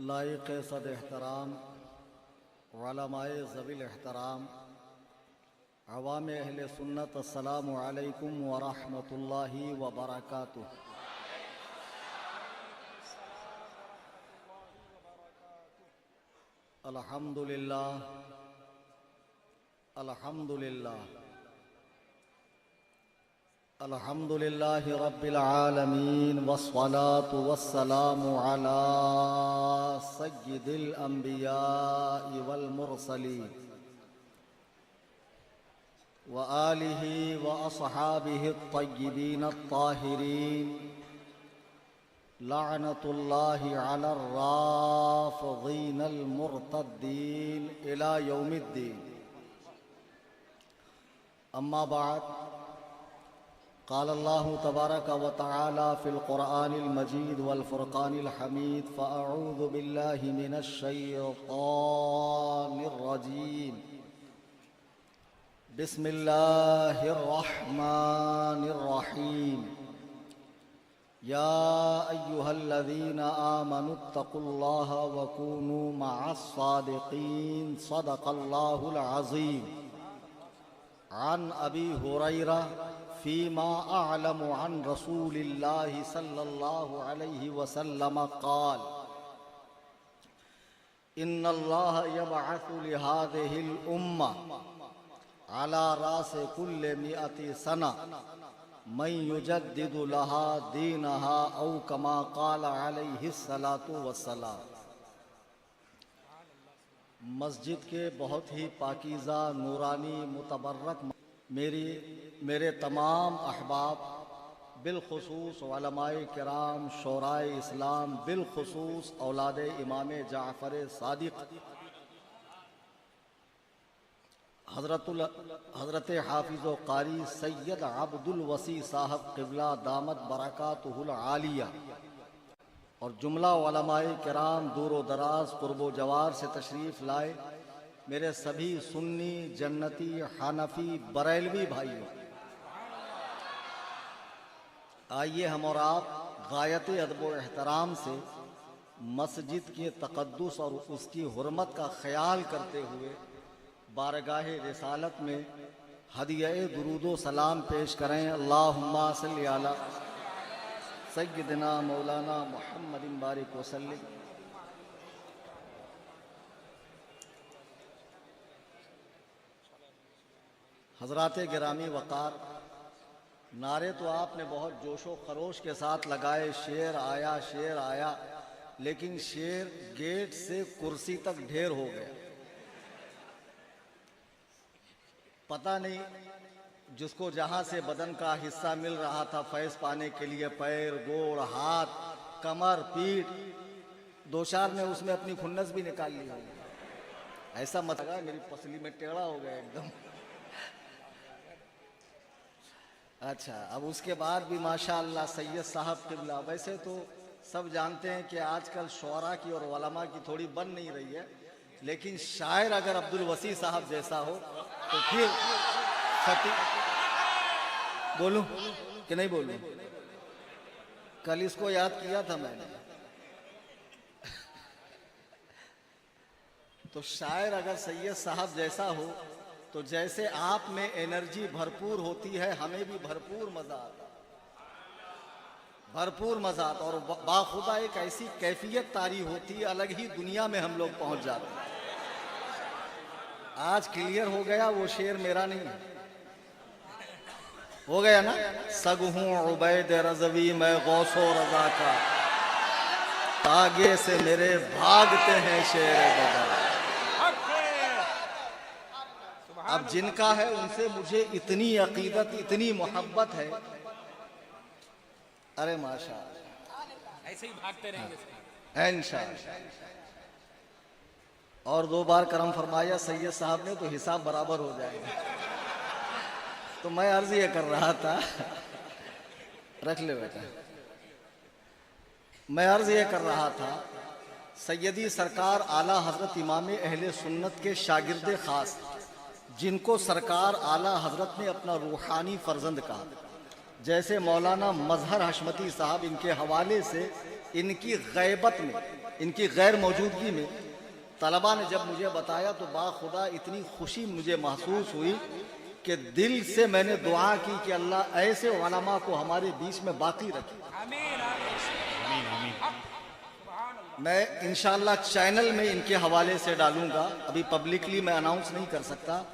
लायक सद एहतराम उलमाए ज़वील एहतराम अवाम अहले सुन्नत अस्सलामु अलैकुम व रहमतुल्लाहि व बरकातुहू। अल्हम्दुलिल्लाह अल्हम्दुलिल्लाह अल्हम्दुलिल्लाहि रब्बिल आलमीन वस्सलातु वस्सलामु अला सय्यिदिल अंबियाइ वल मुरसलीन व आलिहि व अस्हाबिहि अत्तय्यिबीन अत्ताहिरीन लअनतुल्लाहि अलर राफ़िदीन अल मुर्तद्दीन इला यौमिद्दीन। अम्मा बाद क़ाल अल्लाहु तबारक व तआला फ़िल क़ुरआनिल मजीद वल फ़ुरक़ानिल हमीद फ़अऊज़ु बिल्लाहि मिनश शैतानिर रजीम। बिस्मिल्लाहिर रहमानिर रहीम। या अय्युहल्लज़ीना आमनुत्तक़ुल्लाहा व कूनू मअस्सादिक़ीन। सदक़ल्लाहुल अज़ीम। अन अबी हुरैरा फ़ीमा अअलमु अन रसूलिल्लाहि सल्लल्लाहु अलैहि वसल्लम क़ाल इन्नल्लाहा यबअसु लिहाज़िहिल उम्मह अला रासि कुल्लि मिअति सना मन युजद्दिदु लहा दीनहा औ कमा क़ाल अलैहिस्सलातु वस्सलाम। मस्जिद के बहुत ही पाकीज़ा नूरानी मुतबर्रक मेरे तमाम अहबाब बिलखुसूस उलमाए किराम शोराए इस्लाम बिलखुसूस औलाद इमाम जाफ़र सादिक़ हज़रत हाफिज़ व कारी सैयद अब्दुल वसी साहब क़िबला दामत बरकातुहुल आलिया और जुमला उलमाए किराम दूर व दराज क़ुर्ब व जवार से तशरीफ़ लाए मेरे सभी सुन्नी जन्नती हनफी बरेलवी भाइयों, आइए हम और आप गायत अदब व एहतराम से मस्जिद के तक़द्दुस और उसकी हुर्मत का ख्याल करते हुए बारगाहे रिसालत में हदिया दुरूदो सलाम पेश करें। अल्लाहुम्मा सल्ली अला सय्यिदिना मौलाना मुहम्मदिन बारिक वसल्लिम। हज़रात गिरामी वक़ार, नारे तो आपने बहुत जोशो खरोश के साथ लगाए, शेर आया, लेकिन शेर गेट से कुर्सी तक ढेर हो गया। पता नहीं जिसको जहाँ से बदन का हिस्सा मिल रहा था फैज़ पाने के लिए, पैर, गोड़, हाथ, कमर, पीठ, दो चार ने उसमें अपनी खुन्नस भी निकाल ली होगी। ऐसा मत लगा मेरी पसली में टेढ़ा हो गया एकदम। अच्छा, अब उसके बाद भी माशाअल्लाह सैयद साहब क़िबला। वैसे तो सब जानते हैं कि आजकल शुअरा की और उलमा की थोड़ी बन नहीं रही है, लेकिन शायर अगर अब्दुल वसी साहब जैसा हो तो फिर बोलूं कि नहीं बोलूं? कल इसको याद किया था मैंने। तो शायर अगर सैयद साहब जैसा हो तो जैसे आप में एनर्जी भरपूर होती है, हमें भी भरपूर मजा आता, भरपूर मजा आता और बाखुदा एक ऐसी कैफियत तारी होती है, अलग ही दुनिया में हम लोग पहुंच जाते हैं। आज क्लियर हो गया, वो शेर मेरा नहीं है, हो गया ना। सग हूँ उबैद रज़वी मैं गौसो रज़ा का, तागे से मेरे भागते हैं शेर बदर। अब जिनका है उनसे मुझे इतनी अकीदत, इतनी मोहब्बत है, अरे माशाअल्लाह, ऐसे ही भागते रहेंगे इंशाअल्लाह। और 2 बार करम फरमाया सैयद साहब ने तो हिसाब बराबर हो जाएगा। तो मैं अर्ज ये कर रहा था, रख ले बेटा, मैं अर्ज ये कर रहा था सैयदी सरकार आला हजरत इमाम अहले सुन्नत के शागिर्द खास, जिनको सरकार आला हजरत ने अपना रूहानी फर्जंद कहा, जैसे मौलाना मजहर हशमती साहब, इनके हवाले से इनकी गैबत में इनकी गैर मौजूदगी में तलबा ने जब मुझे बताया तो बाखुदा इतनी खुशी मुझे महसूस हुई कि दिल से मैंने दुआ की कि अल्लाह ऐसे उलमा को हमारे बीच में बाकी रखे। मैं इंशाअल्लाह चैनल में इनके हवाले से डालूंगा, अभी पब्लिकली मैं अनाउंस नहीं कर सकता।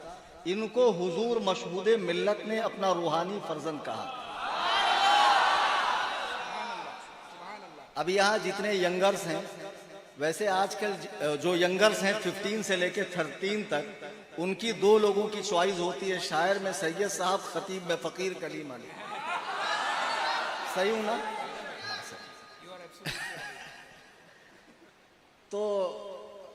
इनको हुजूर मशहूद मिल्लत ने अपना रूहानी फर्जंद कहा। अभी यहाँ जितने यंगर्स हैं, वैसे आजकल जो यंगर्स हैं 15 से लेके 13 तक, उनकी दो लोगों की चॉइस होती है, शायर में सैयद साहब, खतीब में फ़कीर कलीम अली। सही हूँ ना? तो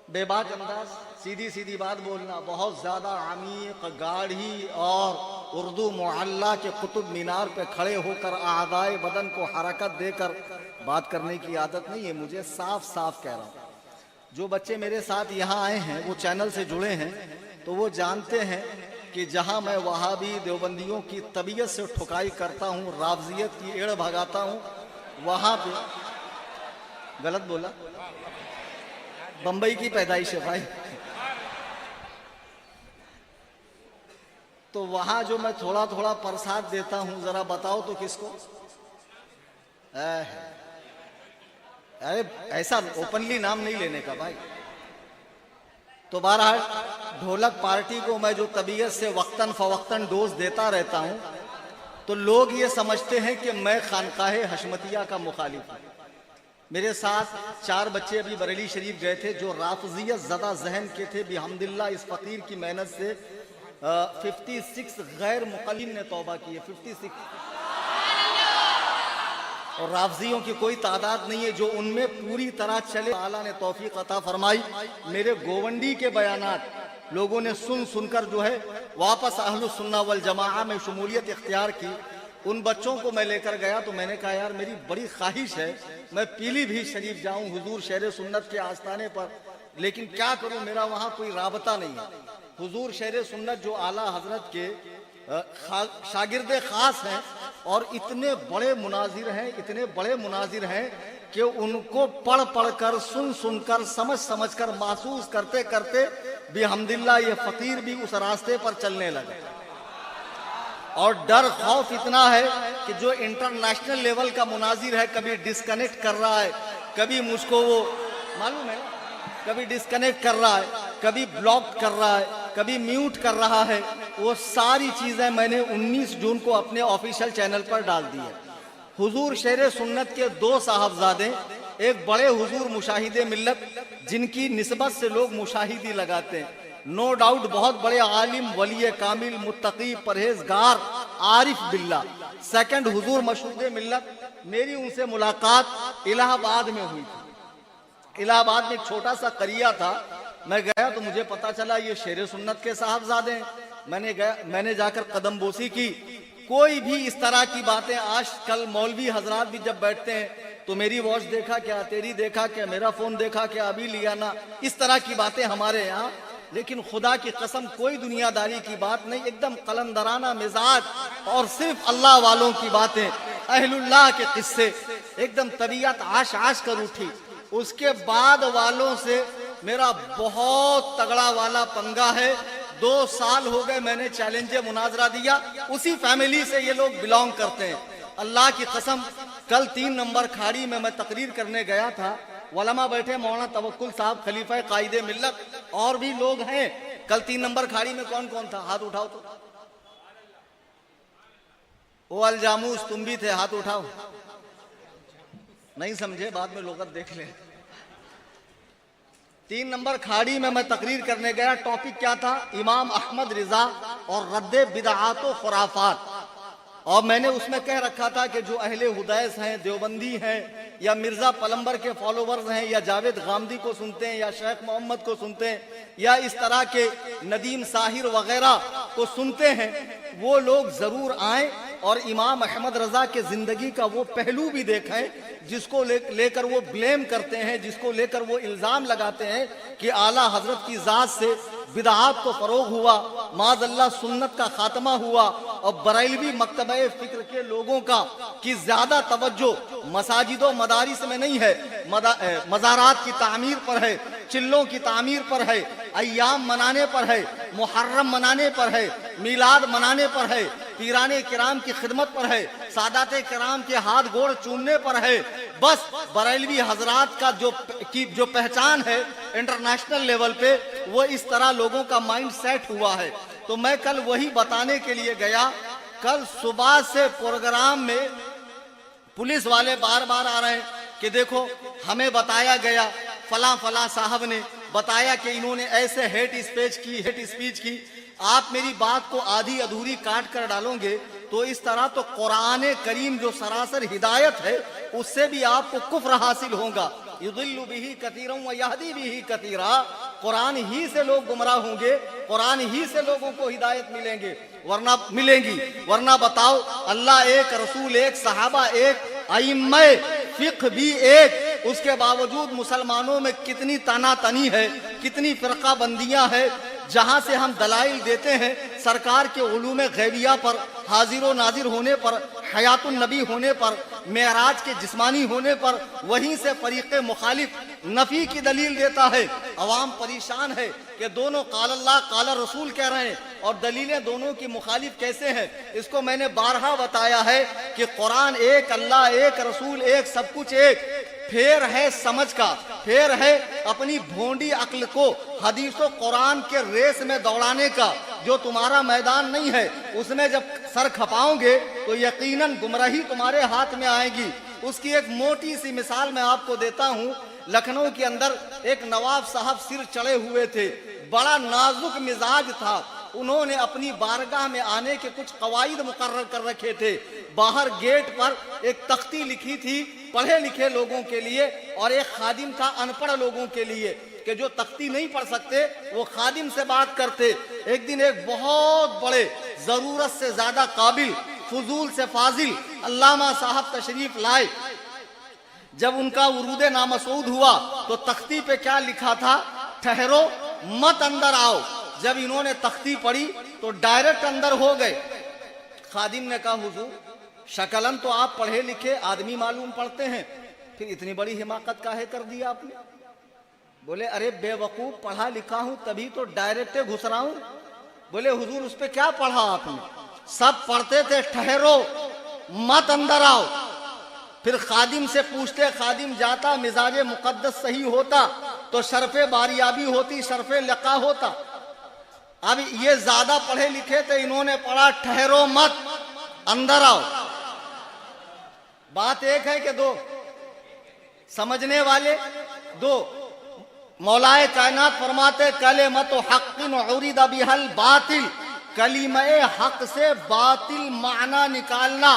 बेबाक अंदाज, सीधी सीधी बात बोलना, बहुत ज़्यादा अमीक, गाढ़ी और उर्दू मुअल्ला के कुतुब मीनार पे खड़े होकर आदाए बदन को हरकत देकर बात करने की आदत नहीं है मुझे। साफ साफ कह रहा हूँ, जो बच्चे मेरे साथ यहाँ आए हैं वो चैनल से जुड़े हैं, तो वो जानते हैं कि जहाँ मैं वहाबी देवबंदियों की तबीयत से ठुकाई करता हूँ, रावजियत की एड़ भगाता हूँ, वहाँ पे गलत बोला, बम्बई की पैदाइश है भाई। तो वहां जो मैं थोड़ा थोड़ा प्रसाद देता हूं, जरा बताओ तो किसको? अरे ऐसा ओपनली नाम नहीं लेने का भाई। तो बहरहाल ढोलक पार्टी को मैं जो तबीयत से वक्तन फवक्तन डोज देता रहता हूं, तो लोग ये समझते हैं कि मैं खानकाहे हशमतिया का मुखालिफ हूं। मेरे साथ 4 बच्चे अभी बरेली शरीफ गए थे जो राफजियत ज़दा जहन के थे। बिहम्दिल्लाह इस फ़कीर की मेहनत से 56 गैर मुक़ल्लिद ने तौबा की है, 56। और राफजियों की कोई तादाद नहीं है जो उनमें पूरी तरह चले। आला ने तौफीक अता फरमाई। मेरे गोवंडी के बयानात लोगों ने सुन सुनकर जो है वापस अहलुस सुन्ना वल जमाआ में शमूलियत इख्तियार की। उन बच्चों को मैं लेकर गया तो मैंने कहा यार मेरी बड़ी ख्वाहिश है मैं पीलीभीत शरीफ जाऊं हुजूर शेर सुन्नत के आस्थाने पर, लेकिन क्या करूं मेरा वहां कोई राबता नहीं है। हुजूर शेर सुन्नत जो आला हजरत के शागिर्दे खास हैं और इतने बड़े मुनाजिर हैं, इतने बड़े मुनाजिर हैं कि उनको पढ़ पढ़ कर, सुन सुनकर, समझ समझ कर, महसूस करते करते बिहम्दिल्लाह ये फकीर भी उस रास्ते पर चलने लगे। और डर खौफ इतना है कि जो इंटरनेशनल लेवल का मुनाजिर है कभी डिस्कनेक्ट कर रहा है, कभी मुझको वो मालूम है, कभी डिस्कनेक्ट कर रहा है, कभी ब्लॉक कर रहा है, कभी म्यूट कर रहा है। वो सारी चीजें मैंने 19 जून को अपने ऑफिशियल चैनल पर डाल दी है। हुजूर शेर सुन्नत के 2 साहबजादे, एक बड़े हुजूर मुशाहिदे मिल्लत जिनकी निस्बत से लोग मुशाहिदी लगाते हैं, नो डाउट बहुत बड़े आलिम, वली कामिल, मुत्तकी, परहेजगार, आरिफ बिल्ला। सेकंड हुजूर मशहूद मिल्लत, मेरी उनसे मुलाकात इलाहाबाद में हुई थी। इलाहाबाद में एक छोटा सा करिया था, मैं गया तो मुझे पता चला ये शेर सुन्नत के साहबजादे हैं। मैंने जाकर कदम बोसी की। कोई भी इस तरह की बातें, आज कल मौलवी हजरात भी जब बैठते हैं तो मेरी वॉच देखा क्या, तेरी देखा क्या, मेरा फोन देखा क्या, अभी लिया ना, इस तरह की बातें हमारे यहाँ। लेकिन खुदा की कसम कोई दुनियादारी की बात नहीं, एकदम कलंदराना मिजाज और सिर्फ अल्लाह वालों की बातें, अहलुल्लाह के किस्से, एकदम तबीयत आश आश कर उठी। उसके बाद वालों से मेरा बहुत तगड़ा वाला पंगा है। 2 साल हो गए मैंने चैलेंज मुनाजरा दिया, उसी फैमिली से ये लोग बिलोंग करते हैं। अल्लाह की कसम कल 3 नंबर खाड़ी में मैं तकरीर करने गया था, वलमा बैठे, मौलाना तवक्कुल साहब, खलीफा कायदे मिल्लत, और भी लोग हैं। कल 3 नंबर खाड़ी में कौन कौन था? हाथ उठाओ तो। ओ अलजामूस तुम भी थे, हाथ उठाओ। नहीं समझे बाद में लोग देख ले। 3 नंबर खाड़ी में मैं तकरीर करने गया। टॉपिक क्या था? इमाम अहमद रिजा और रद्दे बिदआत व खुराफात। और मैंने उसमें कह रखा था कि जो अहले हुदैस हैं, देवबंदी हैं, या मिर्जा पलम्बर के फॉलोवर्स हैं, या जावेद गामदी को सुनते हैं, या शेख मोहम्मद को सुनते हैं, या इस तरह के नदीम साहिर वगैरह को सुनते हैं, वो लोग जरूर आए और इमाम अहमद रजा के जिंदगी का वो पहलू भी देखें जिसको लेकर वो ब्लेम करते हैं, जिसको लेकर वो इल्जाम लगाते हैं कि आला हजरत की जात से बिदआत को फरोग हुआ, माज़अल्लाह सुन्नत का खात्मा हुआ और बरेलवी मकतबे फिक्र के लोगों का कि ज्यादा तवज्जो मसाजिदों मदारिस में नहीं है, मज़ारात की तामीर पर है, चिल्लों की तामीर पर है, अय्याम मनाने पर है, मुहर्रम मनाने पर है, मीलाद मनाने पर है, पीराने किराम की खिदमत पर है, सादाते किराम के हाथ गोड़ चूमने पर है। बस बरेलवी हजरात का जो पहचान है इंटरनेशनल लेवल पे, वो इस तरह लोगों का माइंड सेट हुआ है। तो मैं कल वही बताने के लिए गया। कल सुबह से प्रोग्राम में पुलिस वाले बार बार आ रहे हैं कि देखो हमें बताया गया, फला फला साहब ने बताया कि इन्होंने ऐसे हेट स्पीच की। आप मेरी बात को आधी अधूरी काट कर डालोगे तो इस तरह तो कुरान करीम जो सरासर हिदायत है उससे भी आपको कुफ्र हासिल होगा। युदिल्लु बिही कतीरन व यहदी बिही कतीरा, कुरान ही से लोग गुमराह होंगे, कुरान ही से लोगों को हिदायत मिलेंगी। वरना बताओ, अल्लाह एक, रसूल एक, सहाबा एक, अइम्मा फिक्र भी एक, उसके बावजूद मुसलमानों में कितनी तनातनी है, कितनी फिरका बंदियां है। जहां से हम दलाइल देते हैं सरकार के उलूम गैबिया पर, हाजिर नाजिर होने पर, हयातुन नबी होने पर, मेराज के जिस्मानी होने पर, वहीं से फरीक़े मुखालिफ नफी की दलील देता है। अवाम परेशान है कि दोनों काल अल्लाह काल रसूल कह रहे हैं और दलीलें दोनों की मुखालिफ कैसे हैं। इसको मैंने बारहा बताया है कि कुरान एक, अल्लाह एक, रसूल एक, सब कुछ एक। फेर है समझ का, फेर है अपनी भोंडी अक्ल को हदीसों कुरान के रेस में दौड़ाने का। जो तुम्हारा मैदान नहीं है उसमें जब सर खपाओगे तो यकीनन गुमराही तुम्हारे हाथ में आएगी। उसकी एक मोटी सी मिसाल मैं आपको देता हूँ। लखनऊ के अंदर एक नवाब साहब सिर चढ़े हुए थे, बड़ा नाजुक मिजाज था। उन्होंने अपनी बारगाह में आने के कुछ कवायद मुकर्रर कर रखे थे। बाहर गेट पर एक तख्ती लिखी थी पढ़े लिखे लोगों के लिए और एक खादिम था अनपढ़ लोगों के लिए, कि जो तख्ती नहीं पढ़ सकते वो खादिम से बात करते। एक दिन एक बहुत बड़े, जरूरत से ज्यादा काबिल, फजूल से फाजिल अल्लामा साहब तशरीफ लाए। जब उनका उरूद नामसूद हुआ तो तख्ती पे क्या लिखा था? ठहरो मत अंदर आओ। जब इन्होंने तख्ती पढ़ी तो डायरेक्ट अंदर हो गए। खादिम ने कहा, हुजूर शकलन तो आप पढ़े लिखे आदमी मालूम पढ़ते हैं, फिर इतनी बड़ी हिमाकत काहे कर दी आपने? बोले, अरे बेवकूफ, पढ़ा लिखा हूं तभी तो डायरेक्ट घुस रहा हूं। बोले, हुजूर उस पे क्या पढ़ा आपने? सब पढ़ते थे ठहरो मत अंदर आओ। फिर खादिम से पूछते, खादिम जाता, मिजाजे मुकद्दस सही होता तो शरफे बारियाबी होती, शरफे लका होता। अब ये ज्यादा पढ़े लिखे थे, इन्होंने पढ़ा ठहरो मत अंदर आओ। बात एक है कि दो? समझने वाले दो। मौलाए कायनात फरमाते, कलिमतु हक़्क़िन उरिदा बिहल बातिल, कलीमा हक से बातिल माना निकालना,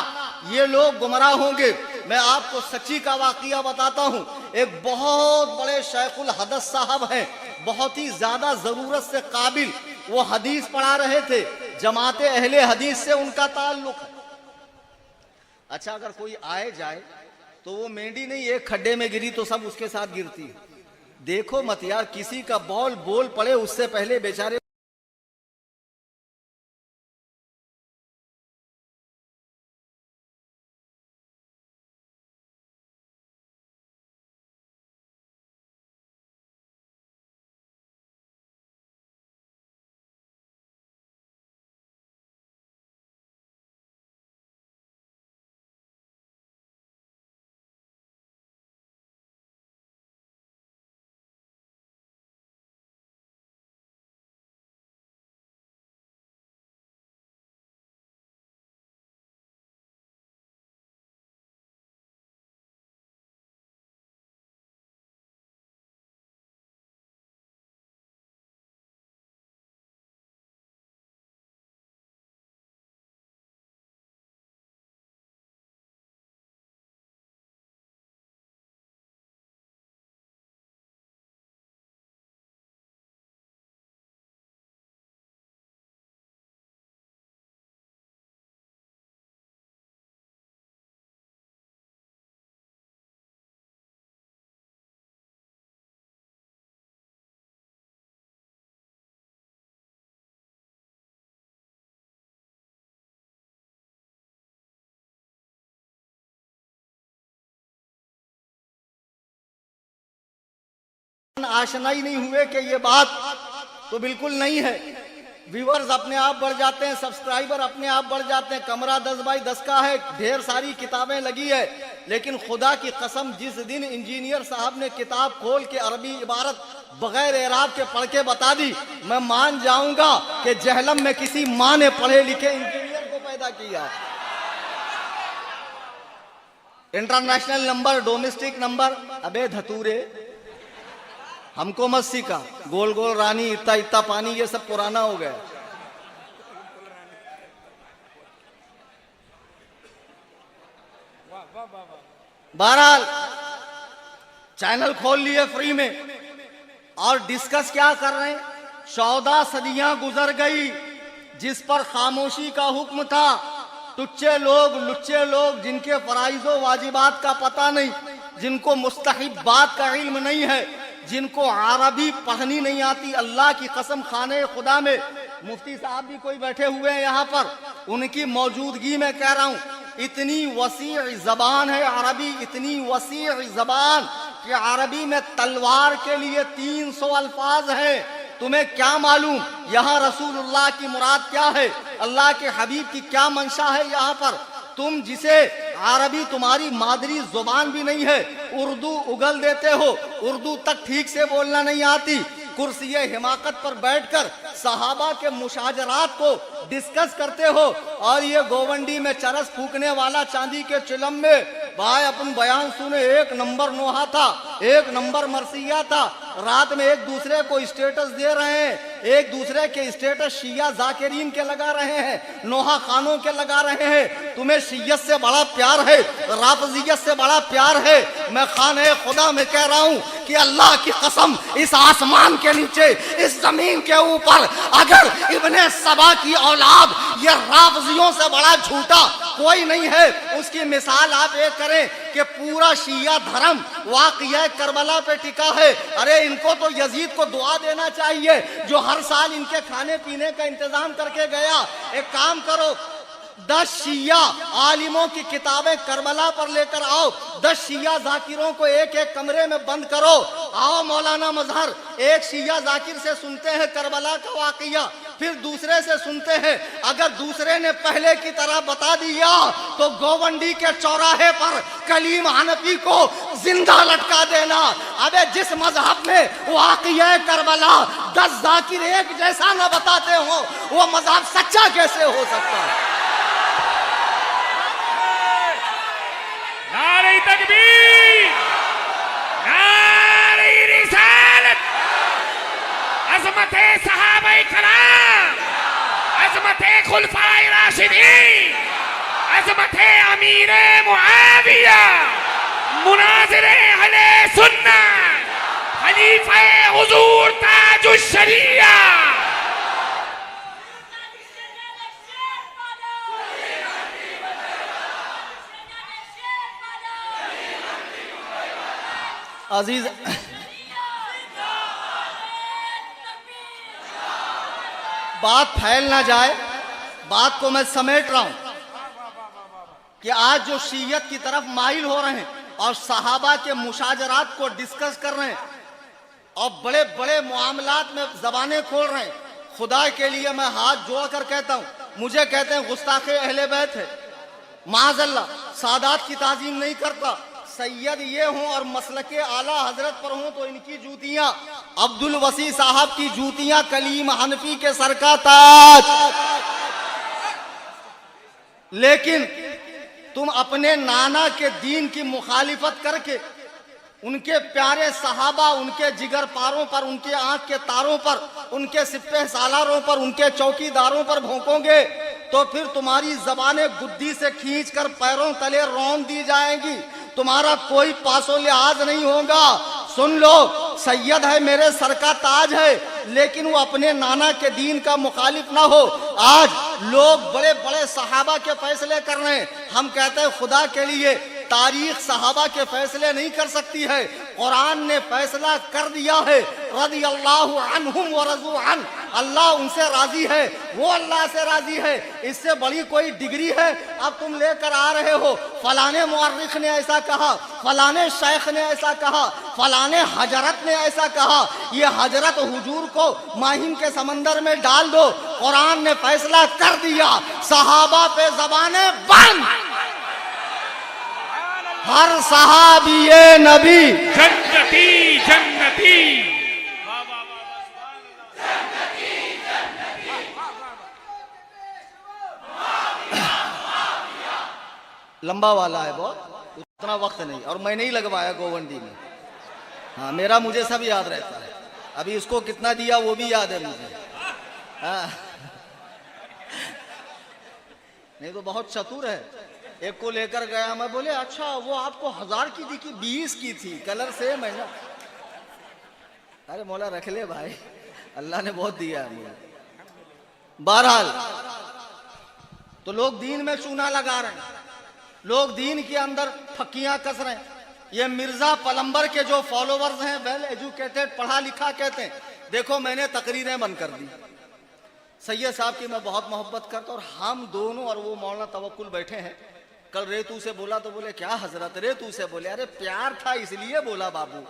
ये लोग गुमराह होंगे। मैं आपको सच्ची का वाकिया बताता हूँ। एक बहुत बड़े शेखुल हदस साहब हैं, बहुत ही ज्यादा जरूरत से काबिल, वो हदीस पढ़ा रहे थे, जमाते अहले हदीस से उनका ताल्लुक है। अच्छा, अगर कोई आए जाए तो वो मेंढी नहीं एक खड्डे में गिरी तो सब उसके साथ गिरती है। देखो मत यार, किसी का बॉल बोल पड़े उससे पहले बेचारे आशना ही नहीं हुए कि ये बात तो बिल्कुल नहीं है। व्यूअर्स अपने आप बढ़ जाते हैं, सब्सक्राइबर अपने आप बढ़ जाते हैं। कमरा 10x10 का है, ढेर सारी किताबें लगी है, लेकिन खुदा की कसम जिस दिन इंजीनियर साहब ने किताब खोल के अरबी इबारत बगैर एराब के पढ़ के बता दी, मैं मान जाऊंगा कि जहलम में किसी माँ ने पढ़े लिखे इंजीनियर को पैदा किया। इंटरनेशनल नंबर, डोमेस्टिक नंबर, अबे धतूरे हमको मत सीखा। गोल गोल रानी, इतना इतना पानी, ये सब पुराना हो गया। बहरहाल चैनल खोल लिए फ्री में और डिस्कस क्या कर रहे हैं। 14 सदियां गुजर गई जिस पर खामोशी का हुक्म था। टुच्चे लोग, लुच्चे लोग, जिनके फराइजो वाजिबात का पता नहीं, जिनको मुस्तहिब्बात का इल्म नहीं है, जिनको अरबी पढ़नी नहीं आती। अल्लाह की कसम, खाने खुदा में मुफ्ती साहब भी कोई बैठे हुए हैं यहाँ पर, उनकी मौजूदगी में कह रहा हूँ, इतनी वसी जबान है अरबी, इतनी वसी जबान कि अरबी में तलवार के लिए 300 अल्फाज हैं। तुम्हें क्या मालूम यहाँ रसूलुल्लाह की मुराद क्या है, अल्लाह के हबीब की क्या मंशा है यहाँ पर। तुम जिसे अरबी तुम्हारी मादरी जुबान भी नहीं है, उर्दू उगल देते हो, उर्दू तक ठीक से बोलना नहीं आती, कुर्सी हिमाकत पर बैठकर सहाबा के मुशाजरात को डिस्कस करते हो, और ये गोवंडी में चरस फूकने वाला चांदी के चिलम में भाई अपन बयान सुने। एक नंबर नोहा था, एक नंबर मरसिया था। रात में एक दूसरे को स्टेटस दे रहे हैं, एक दूसरे के स्टेटस शिया जाकिरीन के लगा रहे हैं, नोहा खानों के लगा रहे हैं। तुम्हें शियत से बड़ा प्यार है, राफजियत से बड़ा प्यार है। मैं खाने खुदा में कह रहा हूँ कि अल्लाह की कसम, इस आसमान के नीचे, इस जमीन के ऊपर अगर इब्ने सबा की औलाद ये राफजियों से बड़ा झूठा कोई नहीं है। उसकी मिसाल आप एक करें कि पूरा शिया धर्म वाक़या करबला पे टिका है। अरे इनको तो यजीद को दुआ देना चाहिए जो हर साल इनके खाने पीने का इंतजाम करके गया। एक काम करो, 10 शिया आलिमों की किताबें करबला पर लेकर आओ, 10 शिया जाकिरों को एक एक कमरे में बंद करो। आओ मौलाना मजहर, एक शिया जाकिर से सुनते हैं करबला का वाकया, फिर दूसरे से सुनते हैं। अगर दूसरे ने पहले की तरह बता दिया तो गोवंडी के चौराहे पर कलीम हनफी को जिंदा लटका देना। अबे जिस मजहब में वाकया करबला 10 जाकिर एक जैसा न बताते हो, वो मजहब सच्चा कैसे हो सकता है। नारे तकबीर, नारे रिसालत, अज़मते सहाबाए कराम, अज़मते खुलफाए राशिदीन, अज़मते अमीरे मुआविया, मुनाज़िरे अहले सुन्नत, खलीफाए हुज़ूर ताजुश शरीया। अजीज बात फैल ना जाए, बात को मैं समेट रहा हूं कि आज जो शीयत की तरफ माइल हो रहे हैं और सहाबा के मुशाजरात को डिस्कस कर रहे हैं और बड़े बड़े मामलात में जबानें खोल रहे हैं, खुदा के लिए मैं हाथ जोड़कर कहता हूं, मुझे कहते हैं गुस्ताखे अहले बैत है, माज़अल्लाह सादात की ताज़ीम नहीं करता। सैयद ये हों और मसलके आला हजरत पर हों तो इनकी जूतियां, अब्दुल वसी साहब की जूतियां कलीम हनफी के सर का ताज। लेकिन तुम अपने नाना के दीन की मुखालिफत करके उनके प्यारे सहाबा, उनके जिगर पारों पर, उनके आंख के तारों पर, उनके सिप्पे सालारों पर, उनके चौकीदारों पर भौंकोगे तो फिर तुम्हारी जबानें गुद्दी से खींचकर पैरों तले रौंद दी जाएंगी, तुम्हारा कोई पासो लिहाज नहीं होगा। सुन लो, सैयद है, मेरे सर का ताज है, लेकिन वो अपने नाना के दीन का मुखालिफ ना हो। आज लोग बड़े बड़े सहाबा के फैसले कर रहे हैं, हम कहते हैं खुदा के लिए तारीख सहाबा के फैसले नहीं कर सकती है, कुरान ने फैसला कर दिया है। रज़ियल्लाहु अन्हुम व रज़ू अन, अल्लाह उनसे राजी है, वो अल्लाह से राजी है। इससे बड़ी कोई डिग्री है अब तुम लेकर आ रहे हो, फलाने मुअर्रिख ने ऐसा कहा, फलाने शेख ने ऐसा कहा, फलाने हजरत ने ऐसा कहा। ये हजरत हुजूर को माहिम के समंदर में डाल दो, कुरान ने फैसला कर दिया, सहाबा पे जबाने बंद। हर सहाबी नबी जन्नती जन्नती। लंबा वाला है बहुत, उतना वक्त नहीं, और मैं नहीं लगवाया गोवंडी में। हाँ, मेरा मुझे सब याद रहता है, अभी इसको कितना दिया वो भी याद है मुझे। हाँ। नहीं तो बहुत चतुर है। एक को लेकर गया, मैं बोले अच्छा वो आपको 1000 की दी कि 20 की थी, कलर सेम है ना। अरे मौला रख ले भाई, अल्लाह ने बहुत दिया है मुझे। बहरहाल तो लोग दीन में चूना लगा रहे हैं, लोग दीन के अंदर फक्कियां कस रहे हैं। ये मिर्जा पलंबर के जो फॉलोवर्स हैं, वेल एजुकेटेड, पढ़ा लिखा कहते हैं। देखो मैंने तकरीरें बंद कर दी, सैयद साहब की मैं बहुत मोहब्बत करता हूं, और हम दोनों और वो मौलाना तवक्कुल बैठे हैं। कल रेतू से बोला तो बोले क्या हजरत, रेतू से बोले अरे प्यार था इसलिए बोला बाबू।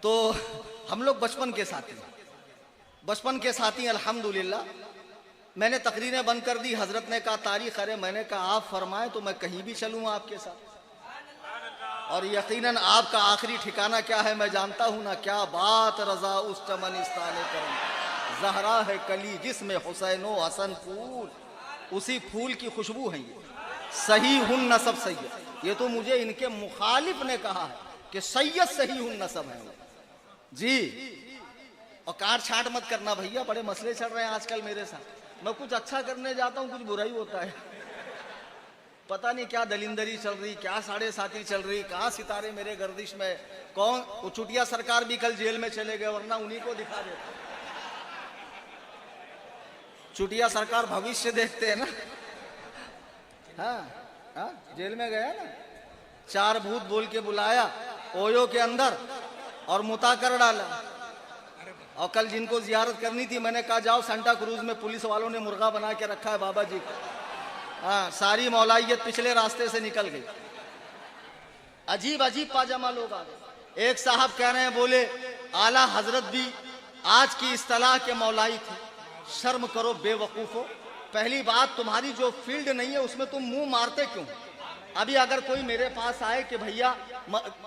तो हम लोग बचपन के साथी अल्हम्दुलिल्लाह। मैंने तकरीरें बंद कर दी, हजरत ने कहा तारीख, अरे मैंने कहा आप फरमाएं तो मैं कहीं भी चलूँ आपके साथ, और यकीनन आपका आखिरी ठिकाना क्या है मैं जानता हूं ना। क्या बात रजा उस चमन इस्ताने करम, जहरा है कली जिसमें हुसैनो हसन फूल, उसी फूल की खुशबू है ये। सही हुन नसब सैयद, ये तो मुझे इनके मुखालिफ ने कहा है कि सैयद सही हुन नसब है वो जी। और काट छाट मत करना भैया, बड़े मसले चल रहे हैं आजकल मेरे साथ। मैं कुछ अच्छा करने जाता हूँ कुछ बुराई होता है, पता नहीं क्या दलिंदरी चल रही, क्या साढ़े साथी चल रही, कहाँ सितारे मेरे गर्दिश में। कौन वो चुटिया सरकार भी कल जेल में चले गए, वरना उन्हीं को दिखा देता। चुटिया सरकार भविष्य देखते हैं ना। हाँ, जेल में गया ना, 4 भूत बोल के बुलाया ओयो के अंदर और मुता कर डाला। और कल जिनको जियारत करनी थी मैंने कहा जाओ, सांता क्रूज में पुलिस वालों ने मुर्गा बना के रखा है बाबा जी को। हाँ, सारी मौलाइयत पिछले रास्ते से निकल गई। अजीब अजीब पाजामा लोग आ गए। एक साहब कह रहे हैं, बोले आला हजरत भी आज की इस्तलाह के मौलाई थे। शर्म करो बेवकूफो, पहली बात तुम्हारी जो फील्ड नहीं है उसमें तुम मुंह मारते क्यों। अभी अगर कोई मेरे पास आए कि भैया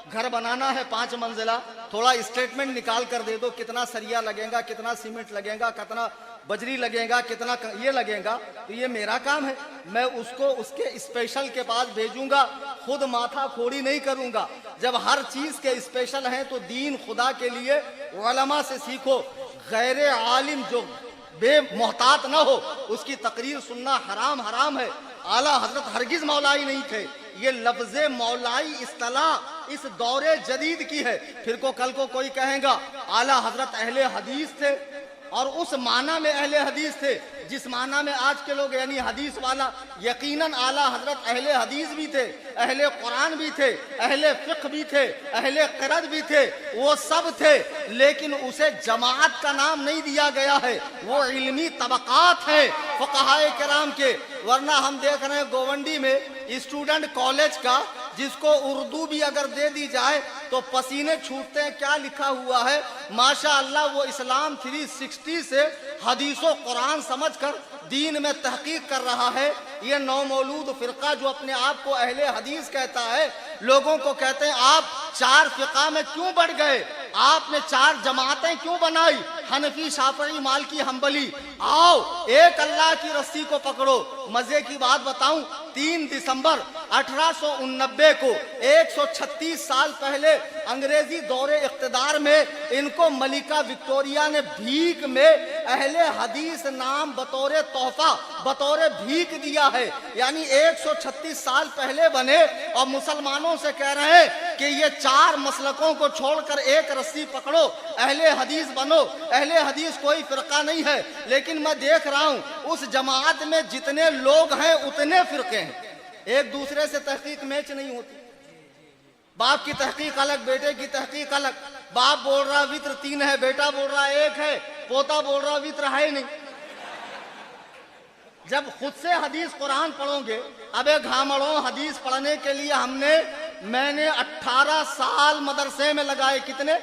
घर बनाना है 5 मंजिला, थोड़ा स्टेटमेंट निकाल कर दे दो, कितना सरिया लगेगा, कितना सीमेंट लगेगा, कितना बजरी लगेगा, कितना ये लगेगा, तो ये मेरा काम है। मैं उसको उसके स्पेशल के पास भेजूंगा, खुद माथा खोड़ी नहीं करूंगा। जब हर चीज के स्पेशल हैं तो दीन खुदा के लिए उलमा से सीखो। गैर आलिम जो बेमोहतात न हो उसकी तकरीर सुनना हराम है। आला हजरत हरगिज मौलाई नहीं थे। ये लफ्ज़े मौलाई इस्तिलाह इस दौरे जदीद की है। फिर को कल को कोई कहेगा आला हजरत अहले हदीस थे, और उस माना में अहले हदीस थे जिस माना में आज के लोग यानी हदीस वाला। यकीनन आला हजरत अहले हदीस भी थे, अहले कुरान भी थे, अहले फिक्र भी थे, अहले क़िरात भी थे, वो सब थे। लेकिन उसे जमात का नाम नहीं दिया गया है, वो इल्मी तबक़ात है फ़ुक़हाए किराम के। वरना हम देख रहे हैं गोवंडी में स्टूडेंट कॉलेज का, जिसको उर्दू भी अगर दे दी जाए तो पसीने छूटते हैं। क्या लिखा हुआ है माशाअल्लाह, वो इस्लाम 360 से हदीसों कुरान समझकर दीन में तहकीक कर रहा है। ये नौमौलूद फिरका जो अपने आप को अहले हदीस कहता है, लोगों को कहते हैं आप 4 फिका में क्यों बढ़ गए, आपने 4 जमातें क्यों बनाई, हनफी, शाफई, मालिकी, हम्बली। आओ एक अल्लाह की रस्सी को पकड़ो। मजे की बात बताऊं, 3 दिसंबर 1889 को 136 साल पहले अंग्रेजी दौरे इख्तिदार में इनको मलिका विक्टोरिया ने भीख में अहले हदीस नाम बतौर तोहफा, बतौर भीख दिया है। यानी 136 साल पहले बने और मुसलमानों से कह रहे हैं कि ये 4 मसलकों को छोड़कर एक रस्सी पकड़ो, अहले हदीस बनो। अहले हदीस कोई फिरका नहीं है, लेकिन मैं देख रहा हूं उस जमात में जितने लोग हैं उतने फिरके हैं, एक दूसरे से तहकीक मैच नहीं होती। बाप की तहकीक अलग, बेटे की तहकीक अलग। बाप बोल रहा वित्र 3 है, बेटा बोल रहा 1 है, पोता बोल रहा वित्र है नहीं। जब खुद से हदीस कुरान पढ़ोगे, अबे घामड़ों हदीस पढ़ने के लिए मैंने 18 साल मदरसे में लगाए। कितने?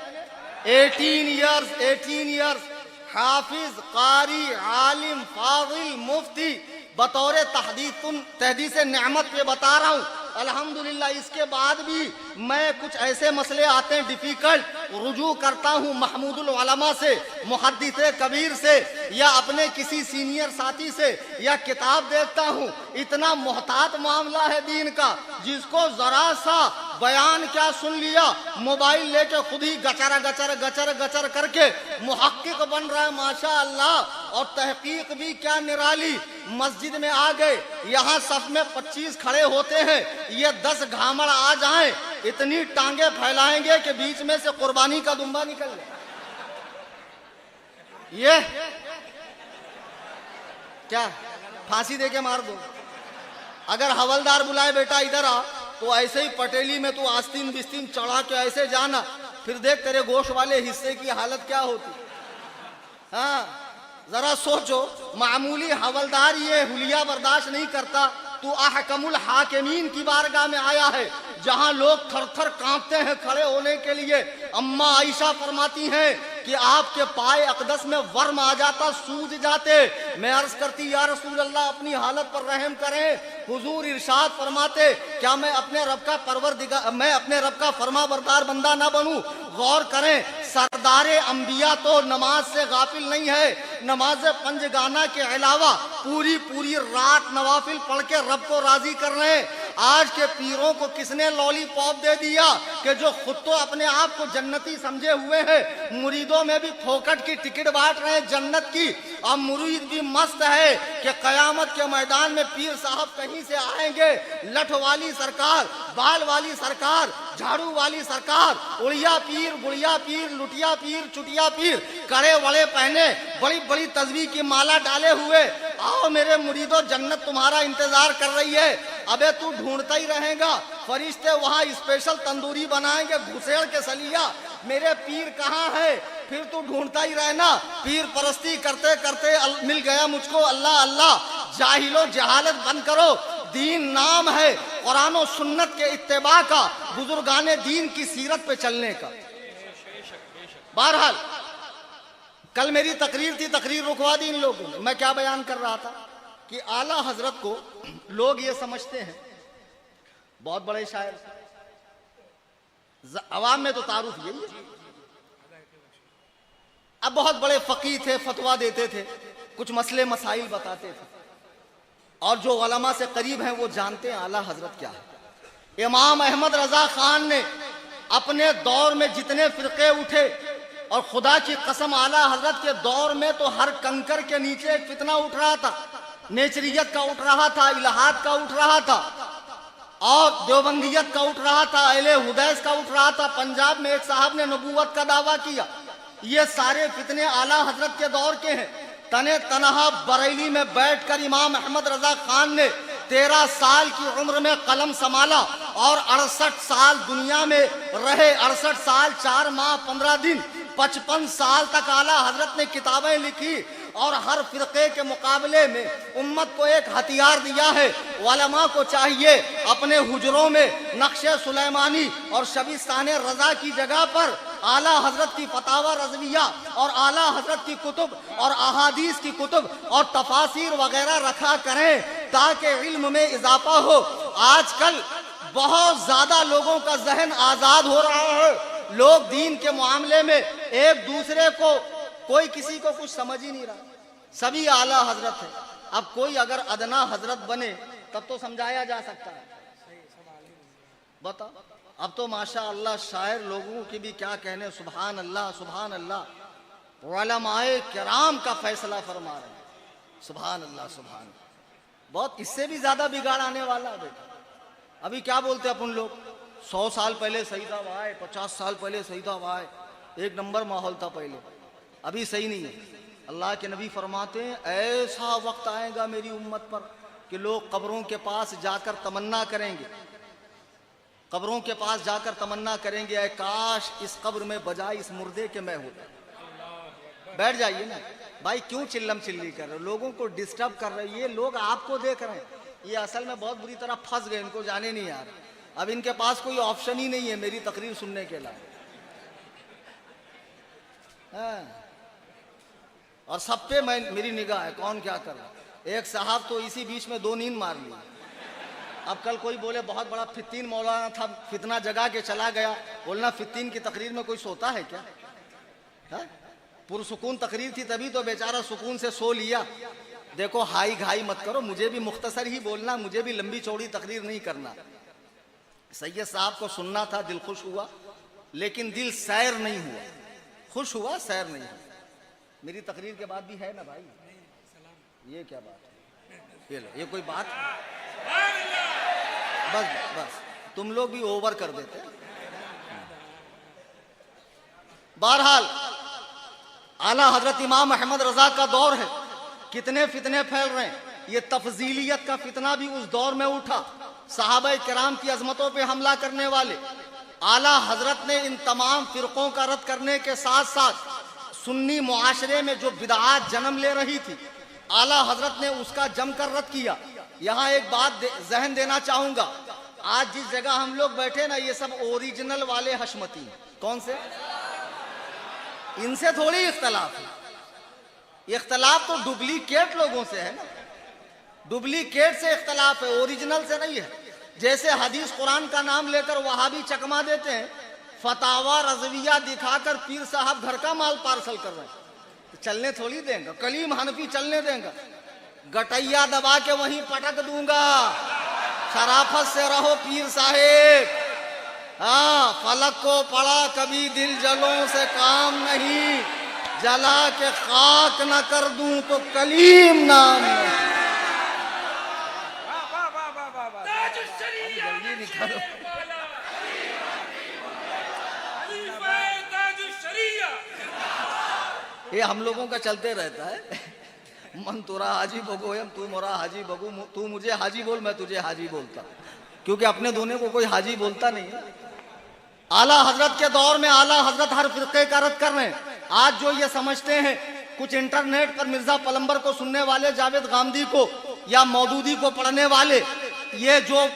18 ईयर्स। हाफिज, कारी, आलिम, फाजिल, मुफ्ती, बतौर तहदीस नेमत पे बता रहा हूँ। अल्हम्दुलिल्लाह इसके बाद भी मैं कुछ ऐसे मसले आते हैं डिफिकल्ट, रुजू करता हूँ महमूदुल उलमा से, मुहद्दिस कबीर से, या अपने किसी सीनियर साथी से, या किताब देखता हूँ। इतना मोहतात मामला है दीन का, जिसको जरा सा बयान क्या सुन लिया, मोबाइल लेके खुद ही गचर गचर गचर गचर करके मुहक्किक बन रहा है माशा अल्लाह। और तहकीक भी क्या निराली। मस्जिद में आ गए, यहाँ सफ में 25 खड़े होते हैं, ये 10 घामड़ आ जाएं, इतनी टांगे फैलाएंगे कि बीच में से कुर्बानी का दुम्बा निकल जाए। ये क्या फांसी दे के मार दो। अगर हवलदार बुलाए बेटा इधर आ, तो ऐसे ही पटेली में तू आस्तीन बिस्तीन चढ़ा के ऐसे जाना, फिर देख तेरे गोश वाले हिस्से की हालत क्या होती। हाँ जरा सोचो, मामूली हवलदार ये हुलिया बर्दाश्त नहीं करता, तू अहकमुल हाकिमीन की बारगाह में आया है, जहां लोग थर थर कांपते हैं खड़े होने के लिए। अम्मा आयशा फरमाती हैं कि आपके पाए अकदस में वर्म आ जाता, सूज जाते। मैं अर्ज करती या रसूल अल्लाह अपनी हालत पर रहम करें। हुजूर इरशाद फरमाते, क्या मैं अपने रब का फरमा बरदार बंदा ना बनूं? गौर करें, सरदारे अंबिया तो नमाज से गाफिल नहीं है। नमाज पंजगाना के अलावा पूरी रात नवाफिल पढ़ के रब को राजी कर रहे हैं। आज के पीरों को किसने लॉलीपॉप दे दिया कि जो खुद तो अपने आप को जन्नती समझे हुए हैं, मुरीदों में भी फोकट की टिकट बांट रहे हैं जन्नत की। अब मुरीद भी मस्त है कि कयामत के मैदान में पीर साहब कहीं से आएंगे, लठ वाली सरकार, बाल वाली सरकार, झाड़ू वाली सरकार, उड़िया पीर, गुड़िया पीर, लुटिया पीर, चुटिया पीर, कड़े वड़े पहने, बड़ी बड़ी तस्बीह की माला डाले हुए, आओ मेरे मुरीदों जन्नत तुम्हारा इंतजार कर रही है। अबे तू ढूंढता ही रहेगा, फरिश्ते वहां स्पेशल तंदूरी बनाएंगे घुसेड़ के सलिया, मेरे पीर कहाँ है? फिर तू ढूंढता ही रहना। पीर परस्ती करते करते मिल गया मुझको अल्लाह अल्लाह। जाहिलो जहालत बंद करो, दीन नाम है कुरान और सुन्नत के इत्तेबा का, बुजुर्गाने दीन की सीरत पे चलने का। बहरहाल कल मेरी तकरीर थी, तकरीर रुकवा दी इन लोगों ने। मैं क्या बयान कर रहा था कि आला हजरत को लोग ये समझते हैं बहुत बड़े शायर, अवाम में तो तारुफ यही है। अब बहुत बड़े फकीह थे, फतवा देते थे, कुछ मसले मसाइल बताते थे, और जो उलमा से करीब हैं वो जानते हैं आला हजरत क्या है। इमाम अहमद रजा खान ने अपने दौर में जितने फिरके उठे, और खुदा की कसम आला हजरत के दौर में तो हर कंकर के नीचे एक फितना उठ रहा था। नेचरियत का उठ रहा था, इलाहाद का उठ रहा था, और देवबंदियत का उठ रहा था, अहले हुदैस का उठ रहा था। पंजाब में एक साहब ने नबूवत का दावा किया। ये सारे फितने आला हजरत के दौर के हैं। तने तनहा बरेली में बैठकर इमाम अहमद रजा खान ने 13 साल की उम्र में कलम संभाला, और 68 साल दुनिया में रहे। 68 साल 4 माह 15 दिन, 55 साल तक आला हजरत ने किताबें लिखी, और हर फिरके के मुकाबले में उम्मत को एक हथियार दिया है। उलमा को चाहिए अपने हुजरों में नक्शे सुलेमानी और शबीस्ताने रजा की जगह पर आला हजरत की फतावा रज़विया और आला हजरत की कुतुब और अहादीस की कुतुब और तफासिर वगैरह रखा करें, ताकि इल्म में इजाफा हो। आजकल बहुत ज्यादा लोगों का जहन आजाद हो रहा है। लोग दीन के मामले में एक दूसरे को, कोई किसी को कुछ समझ ही नहीं रहा, सभी आला हजरत है। अब कोई अगर अदना हजरत बने तब तो समझाया जा सकता है, बताओ। अब तो माशा अल्लाह शायर लोगों की भी क्या कहने, सुभान अल्लाह सुभान अल्लाह। उलमाए किराम का फैसला फरमा रहे हैं, सुभान अल्लाह सुभान। बहुत इससे भी ज्यादा बिगाड़ आने वाला है बेटा। अभी क्या बोलते अपन लोग, 100 साल पहले सही था भाई, 50 साल पहले सही था भाई, एक नंबर माहौल था पहले, अभी सही नहीं है। अल्लाह के नबी फरमाते हैं ऐसा वक्त आएगा मेरी उम्मत पर कि लोग कब्रों के पास जाकर तमन्ना करेंगे, कब्रों के पास जाकर तमन्ना करेंगे, ऐ काश इस कब्र में बजाय इस मुर्दे के मैं होता। बैठ जाइए ना भाई, क्यों चिल्लम चिल्ली कर रहे हो, लोगों को डिस्टर्ब कर रहे हो। ये लोग आपको देख रहे हैं, ये असल में बहुत बुरी तरह फंस गए, इनको जाने नहीं आ रहा। अब इनके पास कोई ऑप्शन ही नहीं है मेरी तकरीर सुनने के अलावा। हाँ। और सब पे मेरी निगाह है, कौन क्या कर रहा है। एक साहब तो इसी बीच में 2 नींद मार ली। अब कल कोई बोले बहुत बड़ा फित्तीन मौलाना था, फितना जगा के चला गया। बोलना फित्तीन की तकरीर में कोई सोता है क्या? हाँ? पुरसुकून तकरीर थी तभी तो बेचारा सुकून से सो लिया। देखो हाई घाई मत करो, मुझे भी मुख्तसर ही बोलना, मुझे भी लंबी चौड़ी तकरीर नहीं करना। सैयद साहब को सुनना था, दिल खुश हुआ, लेकिन दिल सैर नहीं हुआ। खुश हुआ, सैर नहीं हुआ। मेरी तकरीर के बाद भी है ना भाई, ये क्या बात है? ये कोई बात? बस बस तुम लोग भी ओवर कर देते। बहरहाल आला हजरत इमाम अहमद रजा का दौर है, कितने फितने फैल रहे हैं। ये तफजीलियत का फितना भी उस दौर में उठा। सहाबा किराम की अजमतों पे हमला करने वाले आला हजरत ने इन तमाम फिरकों का रद्द करने के साथ साथ सुन्नी मुआशरे में जो बिदआत जन्म ले रही थी, आला हजरत ने उसका जमकर रद्द किया। यहाँ एक बात जहन देना चाहूंगा, आज जिस जगह हम लोग बैठे ना, ये सब ओरिजिनल वाले हशमती। कौन से? इनसे थोड़ी इख्तलाफ है। इख्तलाफ तो डुप्लीकेट लोगों से है ना, डुप्लीकेट से इख्तलाफ है, ओरिजिनल से नहीं है। जैसे हदीस कुरान का नाम लेकर वहाबी चकमा देते हैं, फतावा रजविया दिखाकर पीर साहब घर का माल पार्सल कर रहे हैं, तो चलने थोड़ी देंगे। कलीम हनफी चलने देंगे? गटैया दबा के वहीं पटक दूंगा। शराफत से रहो पीर साहेब। हाँ, फलक को पड़ा कभी दिल जलों से काम नहीं, जला के खाक न कर दूं तो कलीम नाम नहीं। जल्दी निकालो। ये हम लोगों का चलते रहता है, मन तुरा हाजी बगो, तू मोरा हाजी बगू, तू मुझे हाजी बोल, मैं तुझे हाजी बोलता, क्योंकि अपने दोनों को कोई हाजी बोलता नहीं है। आला हजरत के दौर में आला हजरत हर फिरके का रद्द कर रहे हैं। आज जो ये समझते हैं, कुछ इंटरनेट पर मिर्जा पलंबर को सुनने वाले, जावेद गामदी को या मौदूदी को पढ़ने वाले, ये जो